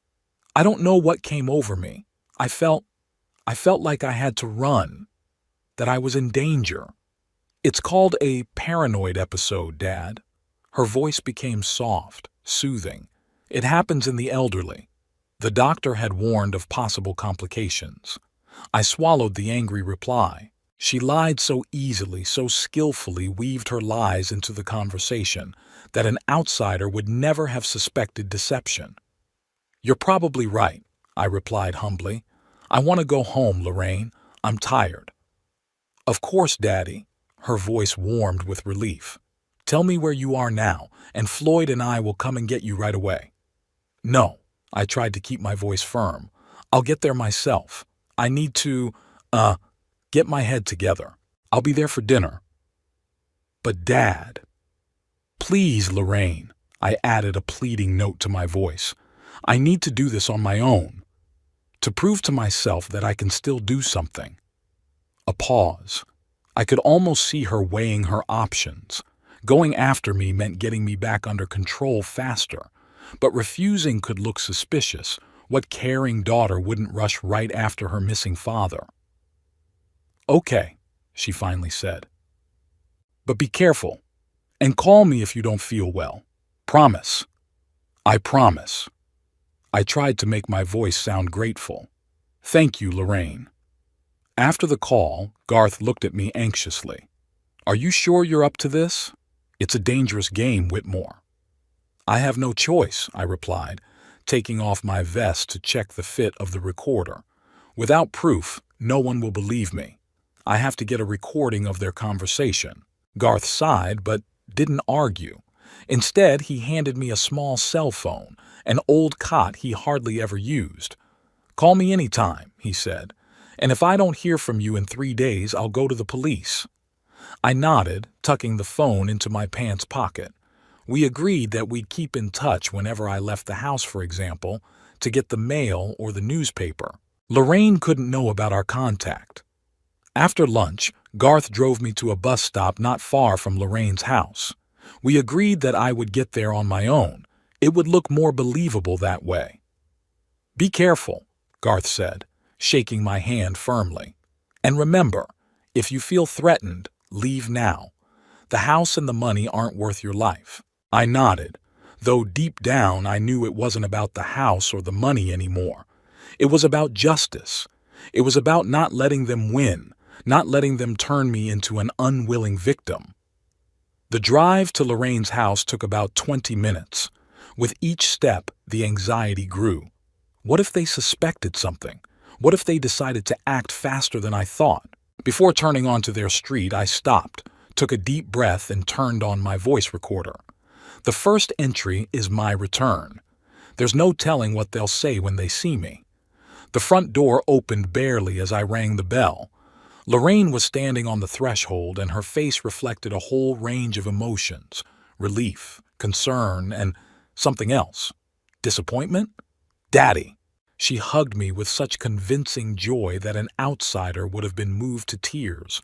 I don't know what came over me. I felt like I had to run, that I was in danger." "It's called a paranoid episode, Dad." Her voice became soft, soothing. "It happens in the elderly." The doctor had warned of possible complications. I swallowed the angry reply. She lied so easily, so skillfully weaved her lies into the conversation, that an outsider would never have suspected deception. "You're probably right," I replied humbly. "I want to go home, Lorraine. I'm tired." "Of course, Daddy." Her voice warmed with relief. "Tell me where you are now, and Floyd and I will come and get you right away." "No," I tried to keep my voice firm. "I'll get there myself. I need to, get my head together. I'll be there for dinner." "But Dad." "Please, Lorraine," I added a pleading note to my voice. "I need to do this on my own, to prove to myself that I can still do something." A pause. I could almost see her weighing her options. Going after me meant getting me back under control faster, but refusing could look suspicious. What caring daughter wouldn't rush right after her missing father? "Okay," she finally said. "But be careful, and call me if you don't feel well. Promise." "I promise." I tried to make my voice sound grateful. "Thank you, Lorraine." After the call, Garth looked at me anxiously. "Are you sure you're up to this? It's a dangerous game, Whitmore." "I have no choice," I replied, taking off my vest to check the fit of the recorder. "Without proof, no one will believe me. I have to get a recording of their conversation." Garth sighed, but didn't argue. Instead, he handed me a small cell phone, an old cot he hardly ever used. "Call me anytime," he said, "and if I don't hear from you in 3 days, I'll go to the police." I nodded, tucking the phone into my pants pocket. We agreed that we'd keep in touch whenever I left the house, for example, to get the mail or the newspaper. Lorraine couldn't know about our contact. After lunch, Garth drove me to a bus stop not far from Lorraine's house. We agreed that I would get there on my own. It would look more believable that way. "Be careful," Garth said, shaking my hand firmly. "And remember, if you feel threatened, leave now. The house and the money aren't worth your life." I nodded, though deep down I knew it wasn't about the house or the money anymore. It was about justice. It was about not letting them win, not letting them turn me into an unwilling victim. The drive to Lorraine's house took about 20 minutes. With each step, the anxiety grew. What if they suspected something? What if they decided to act faster than I thought? Before turning onto their street, I stopped, took a deep breath, and turned on my voice recorder. The first entry is my return. There's no telling what they'll say when they see me. The front door opened barely as I rang the bell. Lorraine was standing on the threshold, and her face reflected a whole range of emotions: relief, concern, and something else. Disappointment? Daddy! She hugged me with such convincing joy that an outsider would have been moved to tears.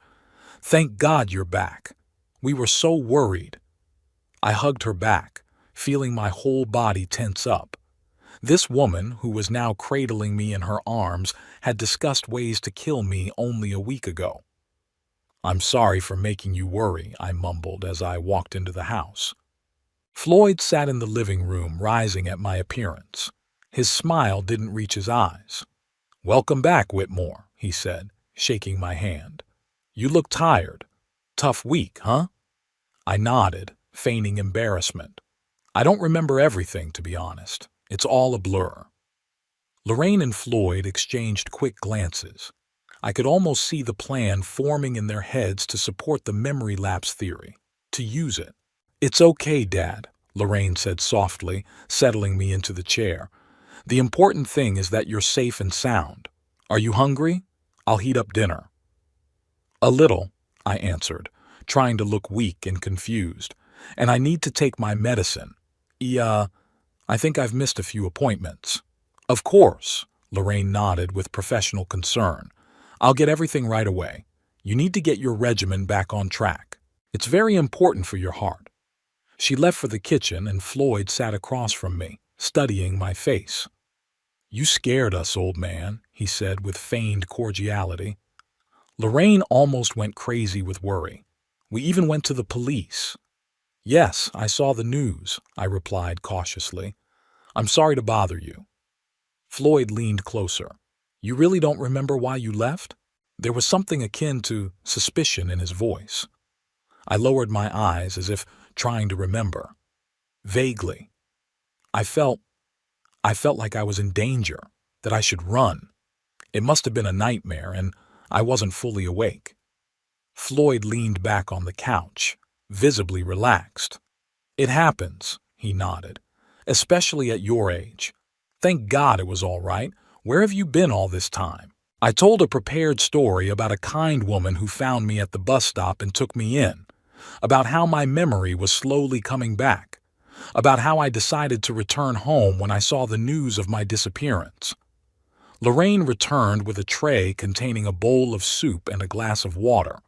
Thank God you're back. We were so worried. I hugged her back, feeling my whole body tense up. This woman, who was now cradling me in her arms, had discussed ways to kill me only a week ago. I'm sorry for making you worry, I mumbled as I walked into the house. Floyd sat in the living room, rising at my appearance. His smile didn't reach his eyes. "Welcome back, Whitmore," he said, shaking my hand. "You look tired. Tough week, huh?" I nodded, feigning embarrassment. I don't remember everything, to be honest. It's all a blur. Lorraine and Floyd exchanged quick glances. I could almost see the plan forming in their heads to support the memory lapse theory, to use it. "It's okay, Dad," Lorraine said softly, settling me into the chair. "The important thing is that you're safe and sound. Are you hungry? I'll heat up dinner." "A little," I answered, trying to look weak and confused. "And I need to take my medicine. I think I've missed a few appointments." "Of course," Lorraine nodded with professional concern. "I'll get everything right away. You need to get your regimen back on track. It's very important for your heart." She left for the kitchen, and Floyd sat across from me, studying my face. "You scared us, old man," he said with feigned cordiality. Lorraine almost went crazy with worry. "We even went to the police." "Yes, I saw the news," I replied cautiously. "I'm sorry to bother you." Floyd leaned closer. "You really don't remember why you left?" There was something akin to suspicion in his voice. I lowered my eyes as if trying to remember. Vaguely. I felt like I was in danger, that I should run. It must have been a nightmare, and I wasn't fully awake. Floyd leaned back on the couch, visibly relaxed. "It happens," he nodded, "especially at your age. Thank God it was all right. Where have you been all this time?" I told a prepared story about a kind woman who found me at the bus stop and took me in, about how my memory was slowly coming back, about how I decided to return home when I saw the news of my disappearance. Lorraine returned with a tray containing a bowl of soup and a glass of water.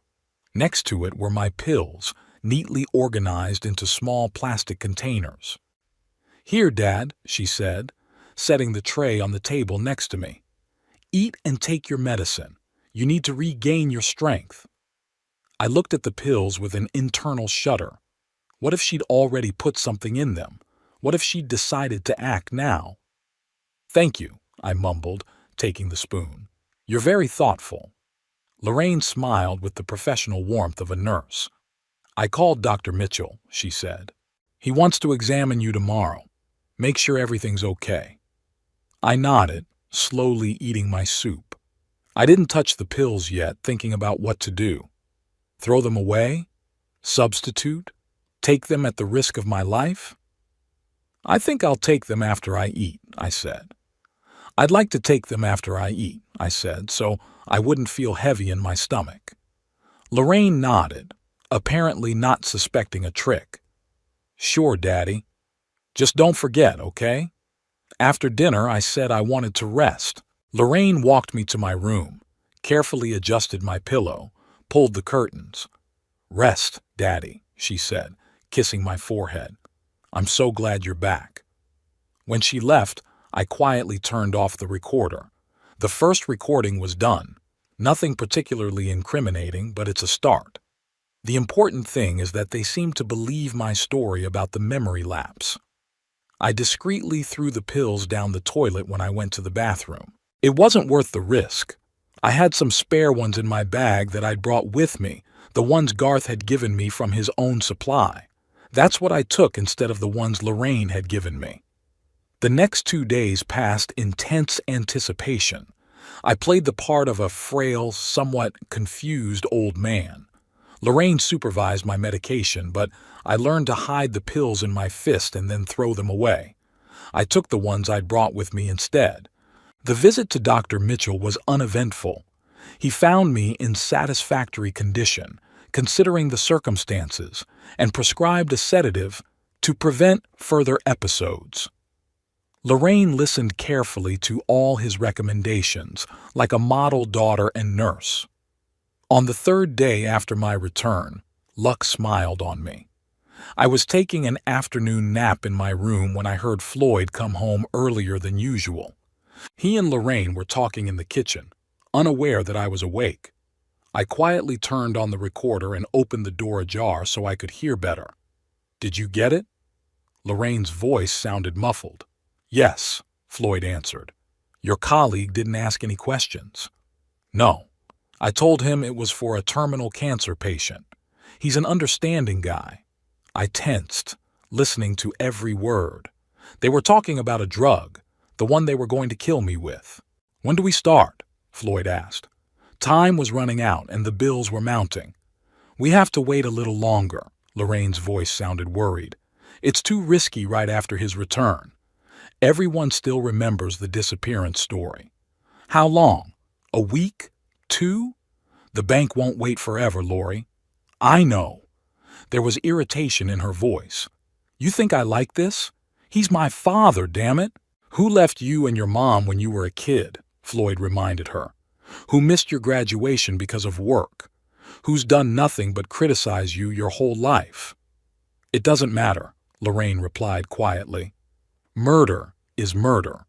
Next to it were my pills, neatly organized into small plastic containers. "Here, Dad," she said, setting the tray on the table next to me. "Eat and take your medicine. You need to regain your strength." I looked at the pills with an internal shudder. What if she'd already put something in them? What if she'd decided to act now? "Thank you," I mumbled, taking the spoon. "You're very thoughtful." Lorraine smiled with the professional warmth of a nurse. "I called Dr. Mitchell," she said. "He wants to examine you tomorrow. Make sure everything's okay." I nodded, slowly eating my soup. I didn't touch the pills yet, thinking about what to do. Throw them away? Substitute? Take them at the risk of my life? "I think I'll take them after I eat," I said. "I'd like to take them after I eat," I said, so I wouldn't feel heavy in my stomach. Lorraine nodded, apparently not suspecting a trick. "Sure, Daddy. Just don't forget, okay?" After dinner, I said I wanted to rest. Lorraine walked me to my room, carefully adjusted my pillow, pulled the curtains. "Rest, Daddy," she said, kissing my forehead. "I'm so glad you're back." When she left, I quietly turned off the recorder. The first recording was done. Nothing particularly incriminating, but it's a start. The important thing is that they seem to believe my story about the memory lapse. I discreetly threw the pills down the toilet when I went to the bathroom. It wasn't worth the risk. I had some spare ones in my bag that I'd brought with me, the ones Garth had given me from his own supply. That's what I took instead of the ones Lorraine had given me. The next 2 days passed in tense anticipation. I played the part of a frail, somewhat confused old man. Lorraine supervised my medication, but I learned to hide the pills in my fist and then throw them away. I took the ones I'd brought with me instead. The visit to Dr. Mitchell was uneventful. He found me in satisfactory condition, considering the circumstances, and prescribed a sedative to prevent further episodes. Lorraine listened carefully to all his recommendations, like a model daughter and nurse. On the 3rd day after my return, luck smiled on me. I was taking an afternoon nap in my room when I heard Floyd come home earlier than usual. He and Lorraine were talking in the kitchen, unaware that I was awake. I quietly turned on the recorder and opened the door ajar so I could hear better. "Did you get it?" Lorraine's voice sounded muffled. "Yes," Floyd answered. "Your colleague didn't ask any questions." "No. I told him it was for a terminal cancer patient. He's an understanding guy." I tensed, listening to every word. They were talking about a drug, the one they were going to kill me with. "When do we start?" Floyd asked. Time was running out and the bills were mounting. "We have to wait a little longer," Lorraine's voice sounded worried. "It's too risky right after his return." Everyone still remembers the disappearance story. "How long? A week? 2? The bank won't wait forever, Lori." "I know." There was irritation in her voice. "You think I like this? He's my father, damn it." "Who left you and your mom when you were a kid?" Floyd reminded her. "Who missed your graduation because of work? Who's done nothing but criticize you your whole life?" "It doesn't matter," Lorraine replied quietly. "Murder is murder."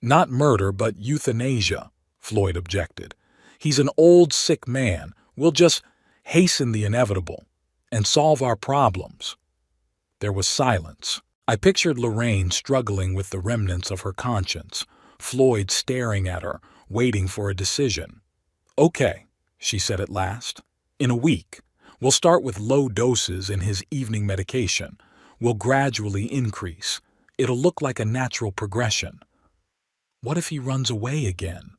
"Not murder, but euthanasia," Floyd objected. "He's an old, sick man. We'll just hasten the inevitable and solve our problems." There was silence. I pictured Lorraine struggling with the remnants of her conscience, Floyd staring at her, waiting for a decision. "Okay," she said at last. "In a week. We'll start with low doses in his evening medication. We'll gradually increase. It'll look like a natural progression." "What if he runs away again?"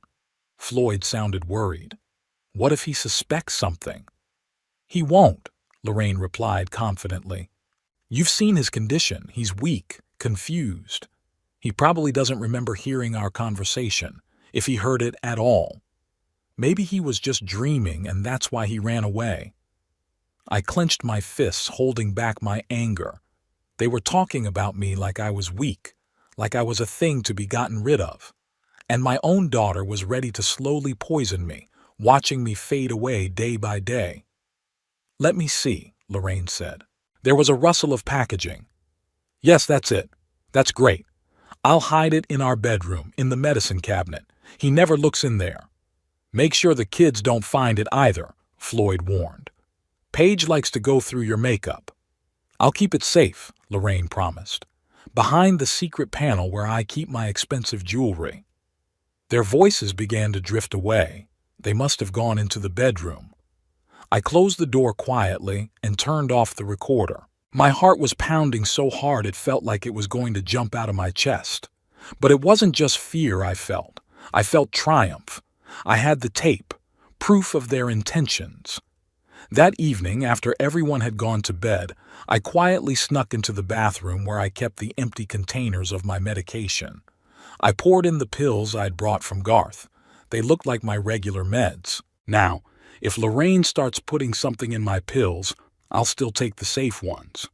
Floyd sounded worried. "What if he suspects something?" "He won't," Lorraine replied confidently. "You've seen his condition. He's weak, confused. He probably doesn't remember hearing our conversation, if he heard it at all. Maybe he was just dreaming and that's why he ran away." I clenched my fists, holding back my anger. They were talking about me like I was weak, like I was a thing to be gotten rid of. And my own daughter was ready to slowly poison me, watching me fade away day by day. "Let me see," Lorraine said. There was a rustle of packaging. "Yes, that's it. That's great. I'll hide it in our bedroom, in the medicine cabinet. He never looks in there." "Make sure the kids don't find it either," Floyd warned. "Paige likes to go through your makeup." "I'll keep it safe," Lorraine promised, "behind the secret panel where I keep my expensive jewelry." Their voices began to drift away. They must have gone into the bedroom. I closed the door quietly and turned off the recorder. My heart was pounding so hard it felt like it was going to jump out of my chest. But it wasn't just fear I felt. I felt triumph. I had the tape, proof of their intentions. That evening, after everyone had gone to bed, I quietly snuck into the bathroom where I kept the empty containers of my medication. I poured in the pills I'd brought from Garth. They looked like my regular meds. Now, if Lorraine starts putting something in my pills, I'll still take the safe ones.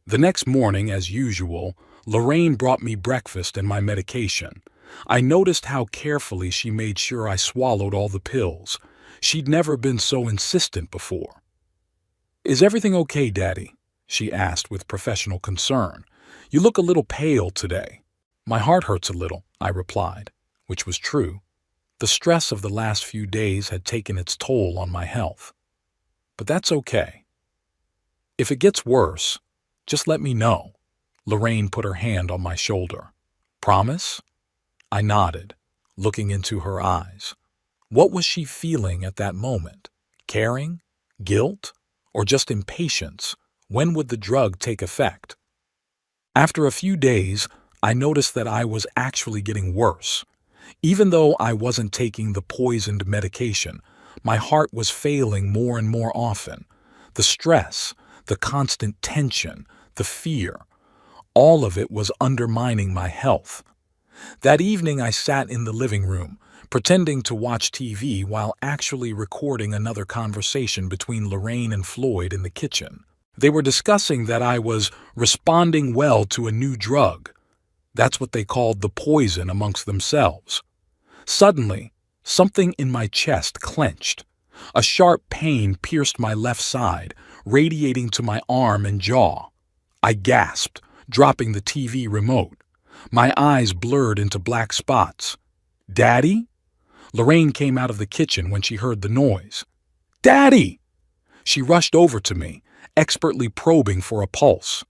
The next morning, as usual, Lorraine brought me breakfast and my medication. I noticed how carefully she made sure I swallowed all the pills. She'd never been so insistent before. "Is everything okay, Daddy?" she asked with professional concern. "You look a little pale today." "My heart hurts a little," I replied, which was true. The stress of the last few days had taken its toll on my health. "But that's okay. If it gets worse, just let me know." Lorraine put her hand on my shoulder. "Promise?" I nodded, looking into her eyes. What was she feeling at that moment? Caring? Guilt? Or just impatience? When would the drug take effect? After a few days, I noticed that I was actually getting worse. Even though I wasn't taking the poisoned medication, my heart was failing more and more often. The stress, the constant tension, the fear, all of it was undermining my health. That evening I sat in the living room, pretending to watch TV while actually recording another conversation between Lorraine and Floyd in the kitchen. They were discussing that I was responding well to a new drug. That's what they called the poison amongst themselves. Suddenly, something in my chest clenched. A sharp pain pierced my left side, radiating to my arm and jaw. I gasped, dropping the TV remote. My eyes blurred into black spots. "Daddy?" Lorraine came out of the kitchen when she heard the noise. "Daddy!" She rushed over to me, expertly probing for a pulse.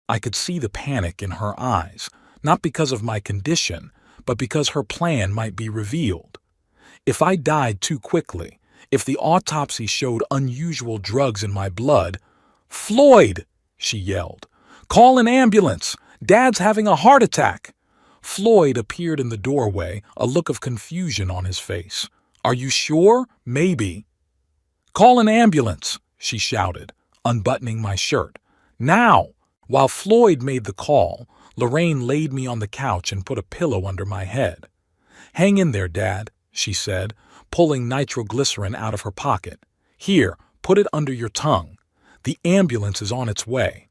I could see the panic in her eyes, not because of my condition, but because her plan might be revealed. If I died too quickly, if the autopsy showed unusual drugs in my blood— "Floyd!" she yelled. "Call an ambulance! Dad's having a heart attack!" Floyd appeared in the doorway, a look of confusion on his face. "Are you sure? Maybe." "Call an ambulance!" she shouted, unbuttoning my shirt. "Now!" While Floyd made the call, Lorraine laid me on the couch and put a pillow under my head. "Hang in there, Dad," she said, pulling nitroglycerin out of her pocket. "Here, put it under your tongue. The ambulance is on its way."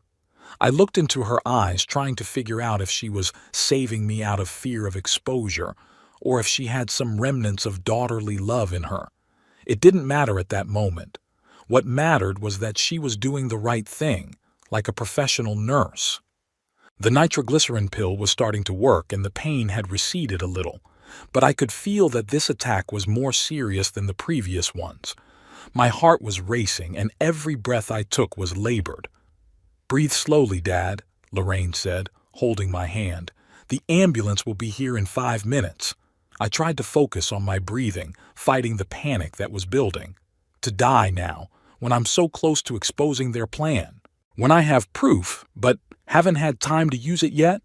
I looked into her eyes, trying to figure out if she was saving me out of fear of exposure, or if she had some remnants of daughterly love in her. It didn't matter at that moment. What mattered was that she was doing the right thing, like a professional nurse. The nitroglycerin pill was starting to work and the pain had receded a little, but I could feel that this attack was more serious than the previous ones. My heart was racing and every breath I took was labored. "Breathe slowly, Dad," Lorraine said, holding my hand. "The ambulance will be here in 5 minutes." I tried to focus on my breathing, fighting the panic that was building. To die now, when I'm so close to exposing their plan. When I have proof, but haven't had time to use it yet?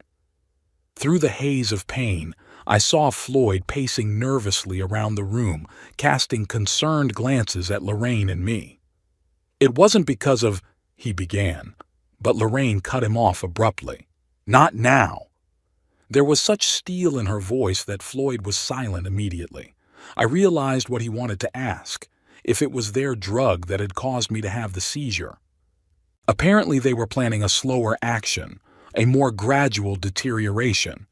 Through the haze of pain, I saw Floyd pacing nervously around the room, casting concerned glances at Lorraine and me. "It wasn't because of—" he began, but Lorraine cut him off abruptly. "Not now." There was such steel in her voice that Floyd was silent immediately. I realized what he wanted to ask, if it was their drug that had caused me to have the seizure. Apparently they were planning a slower action, a more gradual deterioration.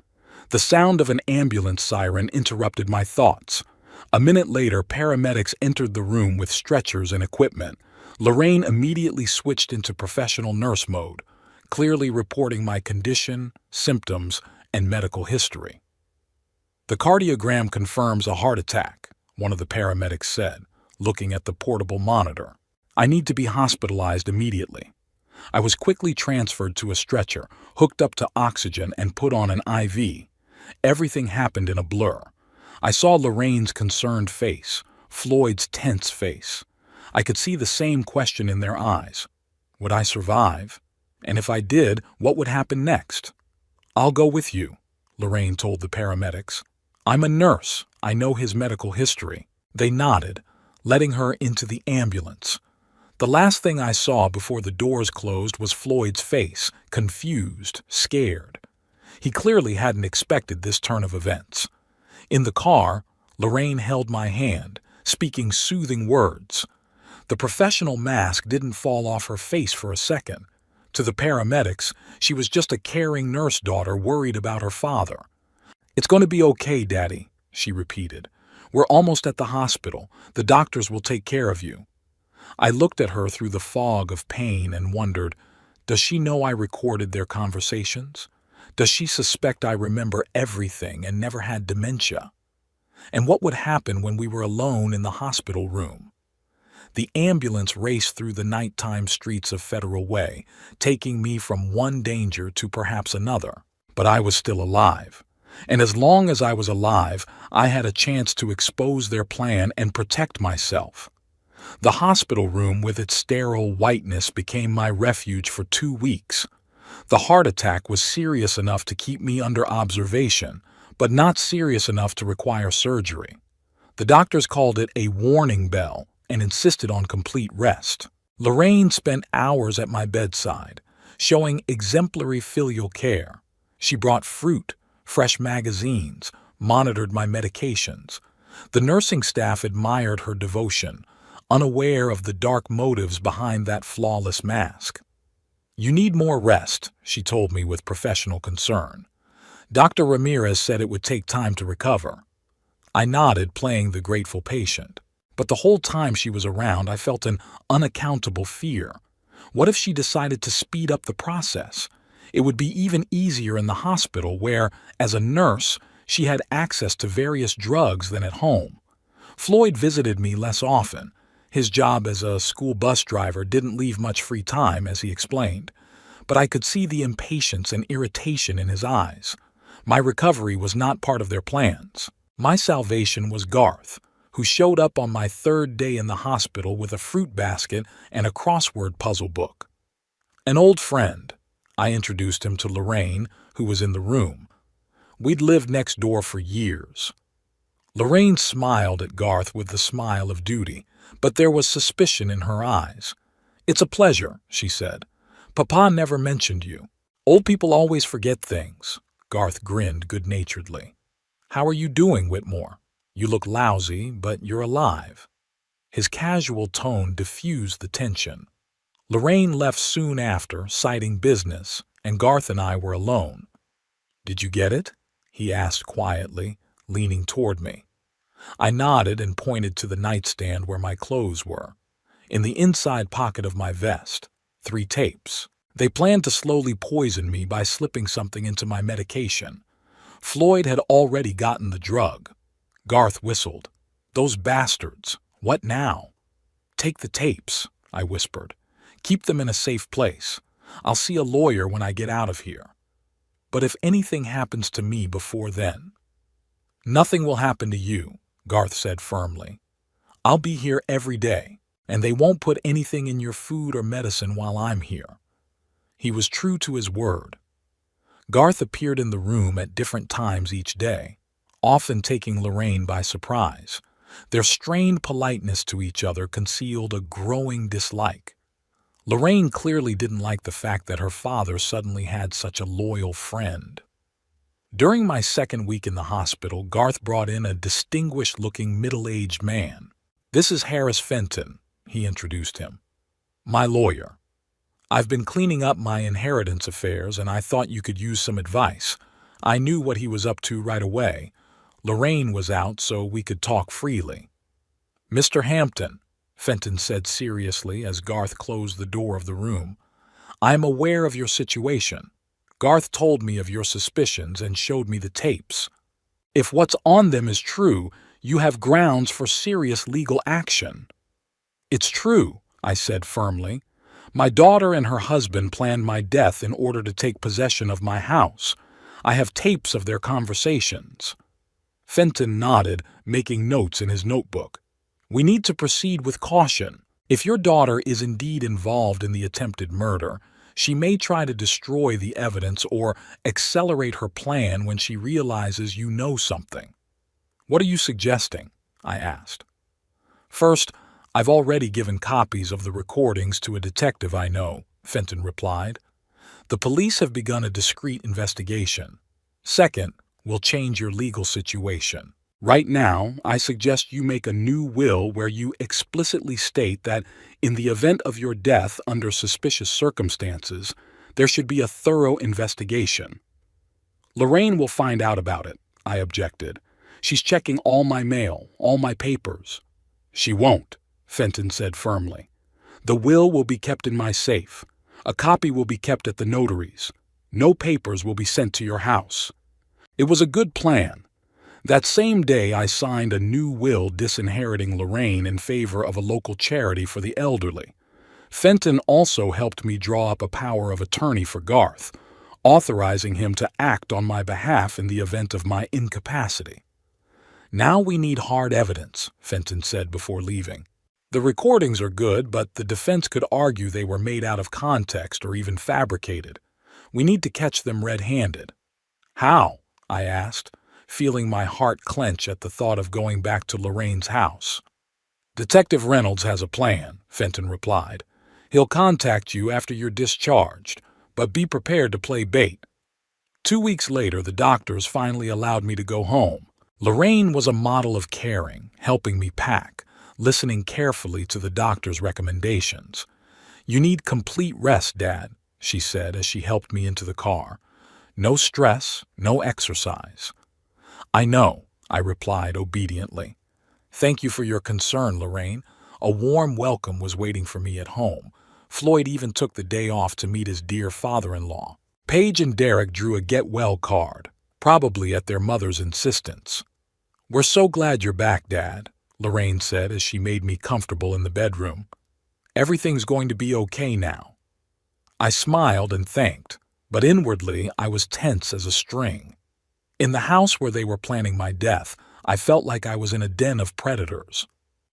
The sound of an ambulance siren interrupted my thoughts. A minute later, paramedics entered the room with stretchers and equipment. Lorraine immediately switched into professional nurse mode, clearly reporting my condition, symptoms, and medical history. "The cardiogram confirms a heart attack," one of the paramedics said, looking at the portable monitor. "I need to be hospitalized immediately." I was quickly transferred to a stretcher, hooked up to oxygen, and put on an IV. Everything happened in a blur. I saw Lorraine's concerned face, Floyd's tense face. I could see the same question in their eyes. Would I survive? And if I did, what would happen next? "I'll go with you," Lorraine told the paramedics. "I'm a nurse. I know his medical history." They nodded, letting her into the ambulance. The last thing I saw before the doors closed was Floyd's face, confused, scared. He clearly hadn't expected this turn of events. In the car, Lorraine held my hand, speaking soothing words. The professional mask didn't fall off her face for a second. To the paramedics, she was just a caring nurse daughter worried about her father. "It's going to be okay, Daddy," she repeated. "We're almost at the hospital. The doctors will take care of you." I looked at her through the fog of pain and wondered, does she know I recorded their conversations? Does she suspect I remember everything and never had dementia? And what would happen when we were alone in the hospital room? The ambulance raced through the nighttime streets of Federal Way, taking me from one danger to perhaps another. But I was still alive. And as long as I was alive, I had a chance to expose their plan and protect myself. The hospital room with its sterile whiteness became my refuge for 2 weeks. The heart attack was serious enough to keep me under observation, but not serious enough to require surgery. The doctors called it a warning bell and insisted on complete rest. Lorraine spent hours at my bedside, showing exemplary filial care. She brought fruit, fresh magazines, monitored my medications. The nursing staff admired her devotion, unaware of the dark motives behind that flawless mask. "You need more rest," she told me with professional concern. "Dr. Ramirez said it would take time to recover." I nodded, playing the grateful patient. But the whole time she was around, I felt an unaccountable fear. What if she decided to speed up the process? It would be even easier in the hospital where, as a nurse, she had access to various drugs than at home. Floyd visited me less often. His job as a school bus driver didn't leave much free time, as he explained. But I could see the impatience and irritation in his eyes. My recovery was not part of their plans. My salvation was Garth, who showed up on my 3rd day in the hospital with a fruit basket and a crossword puzzle book. An old friend. I introduced him to Lorraine, who was in the room. We'd lived next door for years. Lorraine smiled at Garth with the smile of duty, but there was suspicion in her eyes. "It's a pleasure," she said. "Papa never mentioned you. Old people always forget things." Garth grinned good-naturedly. "How are you doing, Whitmore? You look lousy, but you're alive." His casual tone diffused the tension. Lorraine left soon after, citing business, and Garth and I were alone. "Did you get it?" he asked quietly, leaning toward me. I nodded and pointed to the nightstand where my clothes were. In the inside pocket of my vest, 3 tapes. They planned to slowly poison me by slipping something into my medication. Floyd had already gotten the drug. Garth whistled. "Those bastards. What now?" "Take the tapes," I whispered. "Keep them in a safe place. I'll see a lawyer when I get out of here. But if anything happens to me before then—" "Nothing will happen to you," Garth said firmly. "I'll be here every day, and they won't put anything in your food or medicine while I'm here." He was true to his word. Garth appeared in the room at different times each day, often taking Lorraine by surprise. Their strained politeness to each other concealed a growing dislike. Lorraine clearly didn't like the fact that her father suddenly had such a loyal friend. During my 2nd week in the hospital, Garth brought in a distinguished-looking middle-aged man. "This is Harris Fenton," he introduced him. "My lawyer. I've been cleaning up my inheritance affairs, and I thought you could use some advice. I knew what he was up to right away. Lorraine was out, so we could talk freely." "Mr. Hampton," Fenton said seriously as Garth closed the door of the room, "I am aware of your situation. Garth told me of your suspicions and showed me the tapes. If what's on them is true, you have grounds for serious legal action." "It's true," I said firmly. "My daughter and her husband planned my death in order to take possession of my house. I have tapes of their conversations." Fenton nodded, making notes in his notebook. "We need to proceed with caution. If your daughter is indeed involved in the attempted murder, she may try to destroy the evidence or accelerate her plan when she realizes you know something." "What are you suggesting?" I asked. "First, I've already given copies of the recordings to a detective I know," Fenton replied. "The police have begun a discreet investigation. Second, we'll change your legal situation. Right now, I suggest you make a new will where you explicitly state that in the event of your death under suspicious circumstances, there should be a thorough investigation." "Lorraine will find out about it," I objected. "She's checking all my mail, all my papers." "She won't," Fenton said firmly. "The will be kept in my safe. A copy will be kept at the notary's. No papers will be sent to your house." It was a good plan. That same day, I signed a new will disinheriting Lorraine in favor of a local charity for the elderly. Fenton also helped me draw up a power of attorney for Garth, authorizing him to act on my behalf in the event of my incapacity. "Now we need hard evidence," Fenton said before leaving. "The recordings are good, but the defense could argue they were made out of context or even fabricated. We need to catch them red-handed." "How?" I asked, feeling my heart clench at the thought of going back to Lorraine's house. "Detective Reynolds has a plan," Fenton replied. "He'll contact you after you're discharged, but be prepared to play bait." 2 weeks later, the doctors finally allowed me to go home. Lorraine was a model of caring, helping me pack, listening carefully to the doctor's recommendations. "You need complete rest, Dad," she said as she helped me into the car. "No stress, no exercise." "I know," I replied obediently. "Thank you for your concern, Lorraine." A warm welcome was waiting for me at home. Floyd even took the day off to meet his dear father-in-law. Paige and Derek drew a get-well card, probably at their mother's insistence. "We're so glad you're back, Dad," Lorraine said as she made me comfortable in the bedroom. "Everything's going to be okay now." I smiled and thanked, but inwardly I was tense as a string. In the house where they were planning my death, I felt like I was in a den of predators.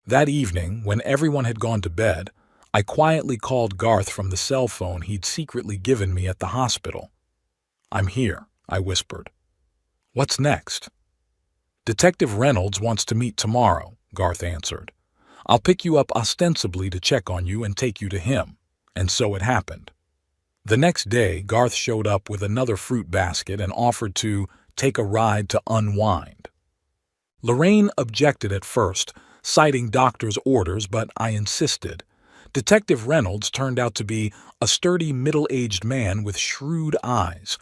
That evening, when everyone had gone to bed, I quietly called Garth from the cell phone he'd secretly given me at the hospital. "I'm here," I whispered. "What's next?" "Detective Reynolds wants to meet tomorrow," Garth answered. "I'll pick you up ostensibly to check on you and take you to him." And so it happened. The next day, Garth showed up with another fruit basket and offered to take a ride to unwind. Lorraine objected at first, citing doctor's orders, but I insisted. Detective Reynolds turned out to be a sturdy middle-aged man with shrewd eyes.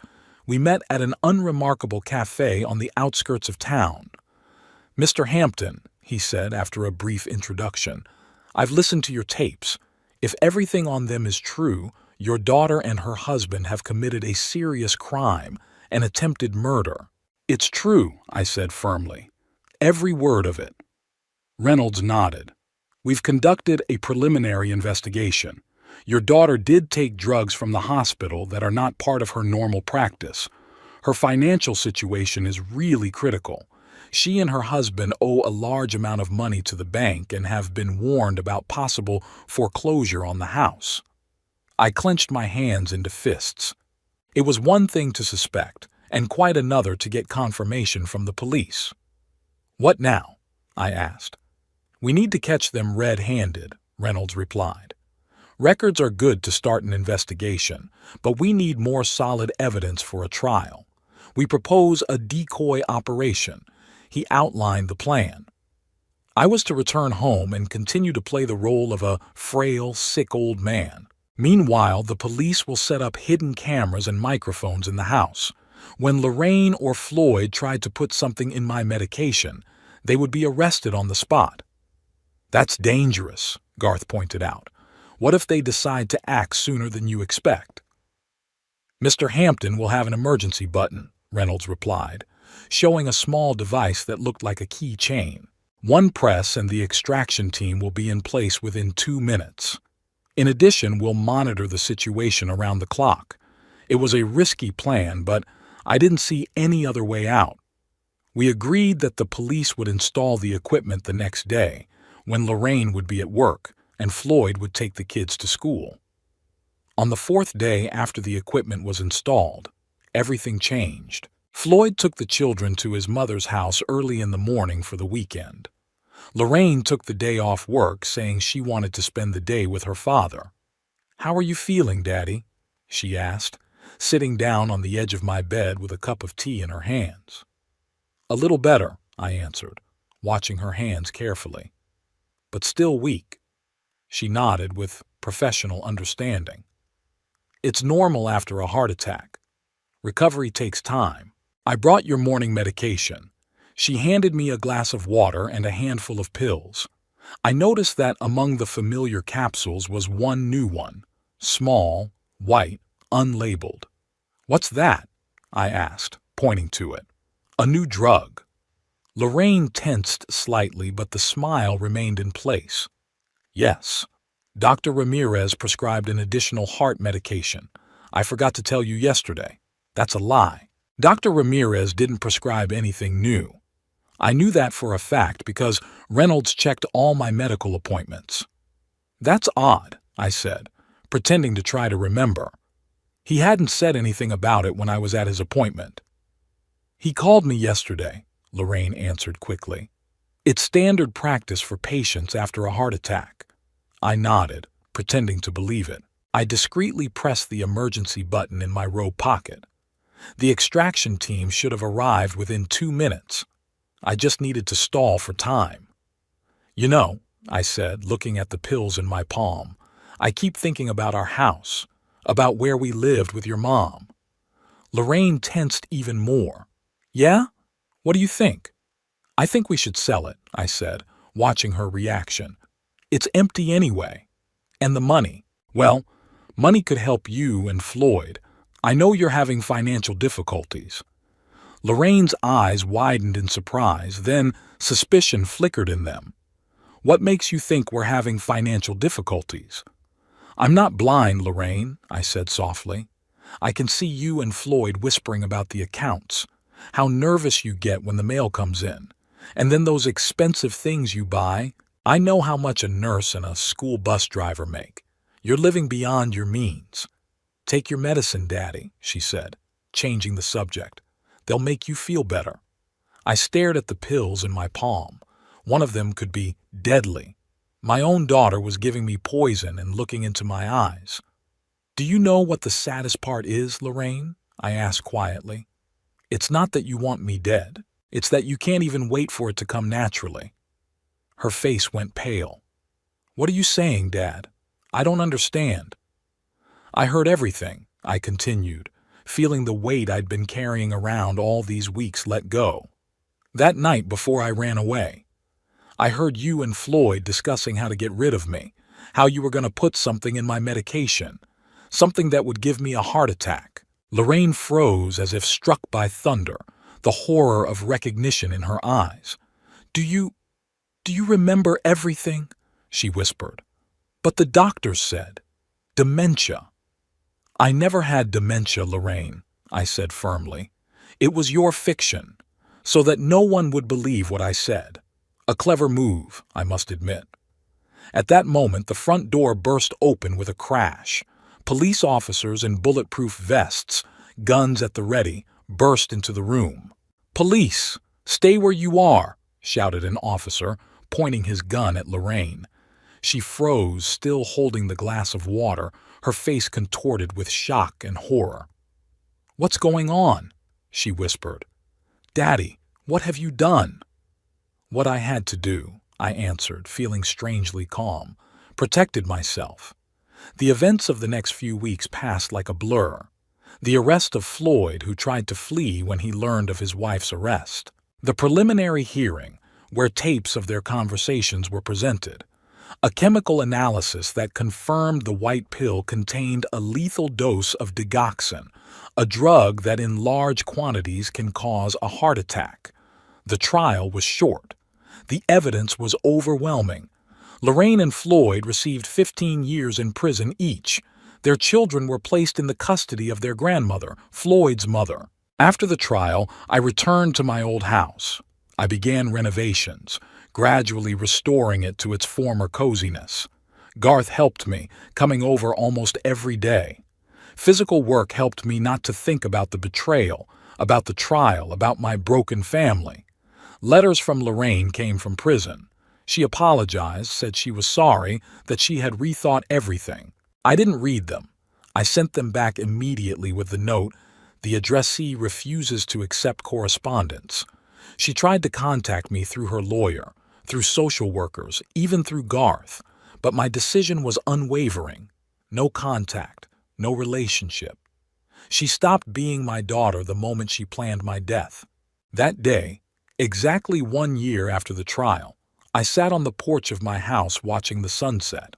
We met at an unremarkable cafe on the outskirts of town. "Mr. Hampton," he said after a brief introduction, "I've listened to your tapes. If everything on them is true, your daughter and her husband have committed a serious crime, an attempted murder." "It's true," I said firmly. "Every word of it." Reynolds nodded. "We've conducted a preliminary investigation. Your daughter did take drugs from the hospital that are not part of her normal practice. Her financial situation is really critical. She and her husband owe a large amount of money to the bank and have been warned about possible foreclosure on the house." I clenched my hands into fists. It was one thing to suspect, and quite another to get confirmation from the police. "What now?" I asked. "We need to catch them red-handed," Reynolds replied. "Records are good to start an investigation, but we need more solid evidence for a trial. We propose a decoy operation." He outlined the plan. I was to return home and continue to play the role of a frail, sick old man. Meanwhile, the police will set up hidden cameras and microphones in the house. When Lorraine or Floyd tried to put something in my medication, they would be arrested on the spot. "That's dangerous," Garth pointed out. "What if they decide to act sooner than you expect?" "Mr. Hampton will have an emergency button," Reynolds replied, showing a small device that looked like a keychain. "One press and the extraction team will be in place within 2 minutes. In addition, we'll monitor the situation around the clock." It was a risky plan, but I didn't see any other way out. We agreed that the police would install the equipment the next day, when Lorraine would be at work and Floyd would take the kids to school. On the 4th day after the equipment was installed, everything changed. Floyd took the children to his mother's house early in the morning for the weekend. Lorraine took the day off work, saying she wanted to spend the day with her father. "How are you feeling, Daddy?" she asked, sitting down on the edge of my bed with a cup of tea in her hands. "A little better," I answered, watching her hands carefully. "But still weak." She nodded with professional understanding. "It's normal after a heart attack. Recovery takes time. I brought your morning medication." She handed me a glass of water and a handful of pills. I noticed that among the familiar capsules was one new one, small, white, unlabeled. "What's that?" I asked, pointing to it. "A new drug." Lorraine tensed slightly, but the smile remained in place. "Yes. Dr. Ramirez prescribed an additional heart medication. I forgot to tell you yesterday." That's a lie. Dr. Ramirez didn't prescribe anything new. I knew that for a fact because Reynolds checked all my medical appointments. That's odd, I said, pretending to try to remember. He hadn't said anything about it when I was at his appointment. He called me yesterday, Lorraine answered quickly. It's standard practice for patients after a heart attack. I nodded, pretending to believe it. I discreetly pressed the emergency button in my robe pocket. The extraction team should have arrived within 2 minutes. I just needed to stall for time. You know, I said, looking at the pills in my palm, I keep thinking about our house, about where we lived with your mom. Lorraine tensed even more. Yeah? What do you think? I think we should sell it, I said, watching her reaction. It's empty anyway. And the money? Well, money could help you and Floyd. I know you're having financial difficulties. Lorraine's eyes widened in surprise, then suspicion flickered in them. What makes you think we're having financial difficulties? I'm not blind, Lorraine, I said softly. I can see you and Floyd whispering about the accounts, how nervous you get when the mail comes in, and then those expensive things you buy. I know how much a nurse and a school bus driver make. You're living beyond your means. Take your medicine, Daddy, she said, changing the subject. They'll make you feel better. I stared at the pills in my palm. One of them could be deadly. My own daughter was giving me poison and looking into my eyes. Do you know what the saddest part is, Lorraine? I asked quietly. It's not that you want me dead. It's that you can't even wait for it to come naturally. Her face went pale. What are you saying, Dad? I don't understand. I heard everything, I continued, feeling the weight I'd been carrying around all these weeks let go. That night before I ran away, I heard you and Floyd discussing how to get rid of me, how you were going to put something in my medication, something that would give me a heart attack. Lorraine froze as if struck by thunder, the horror of recognition in her eyes. Do you remember everything? She whispered. But the doctor said, dementia. I never had dementia, Lorraine, I said firmly. It was your fiction, so that no one would believe what I said. A clever move, I must admit. At that moment, the front door burst open with a crash. Police officers in bulletproof vests, guns at the ready, burst into the room. Police, stay where you are, shouted an officer, pointing his gun at Lorraine. She froze, still holding the glass of water, her face contorted with shock and horror. What's going on? She whispered. Daddy, what have you done? What I had to do, I answered, feeling strangely calm, protected myself. The events of the next few weeks passed like a blur. The arrest of Floyd, who tried to flee when he learned of his wife's arrest. The preliminary hearing, where tapes of their conversations were presented. A chemical analysis that confirmed the white pill contained a lethal dose of digoxin, a drug that in large quantities can cause a heart attack. The trial was short. The evidence was overwhelming. Lorraine and Floyd received 15 years in prison each. Their children were placed in the custody of their grandmother, Floyd's mother. After the trial, I returned to my old house. I began renovations, gradually restoring it to its former coziness. Garth helped me, coming over almost every day. Physical work helped me not to think about the betrayal, about the trial, about my broken family. Letters from Lorraine came from prison. She apologized, said she was sorry, that she had rethought everything. I didn't read them. I sent them back immediately with the note, "The addressee refuses to accept correspondence." She tried to contact me through her lawyer, through social workers, even through Garth, but my decision was unwavering. No contact, no relationship. She stopped being my daughter the moment she planned my death. That day, exactly 1 year after the trial, I sat on the porch of my house watching the sunset.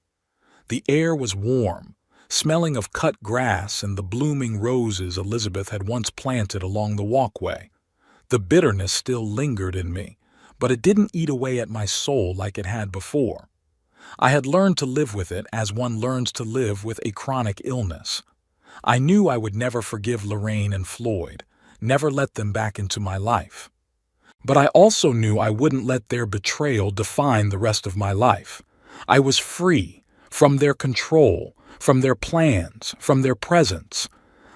The air was warm, smelling of cut grass and the blooming roses Elizabeth had once planted along the walkway. The bitterness still lingered in me, but it didn't eat away at my soul like it had before. I had learned to live with it as one learns to live with a chronic illness. I knew I would never forgive Lorraine and Floyd, never let them back into my life. But I also knew I wouldn't let their betrayal define the rest of my life. I was free from their control, from their plans, from their presence.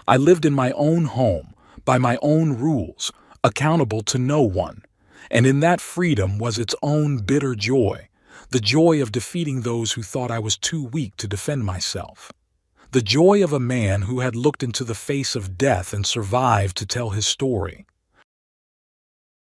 I lived in my own home, by my own rules, accountable to no one. And in that freedom was its own bitter joy, the joy of defeating those who thought I was too weak to defend myself. The joy of a man who had looked into the face of death and survived to tell his story.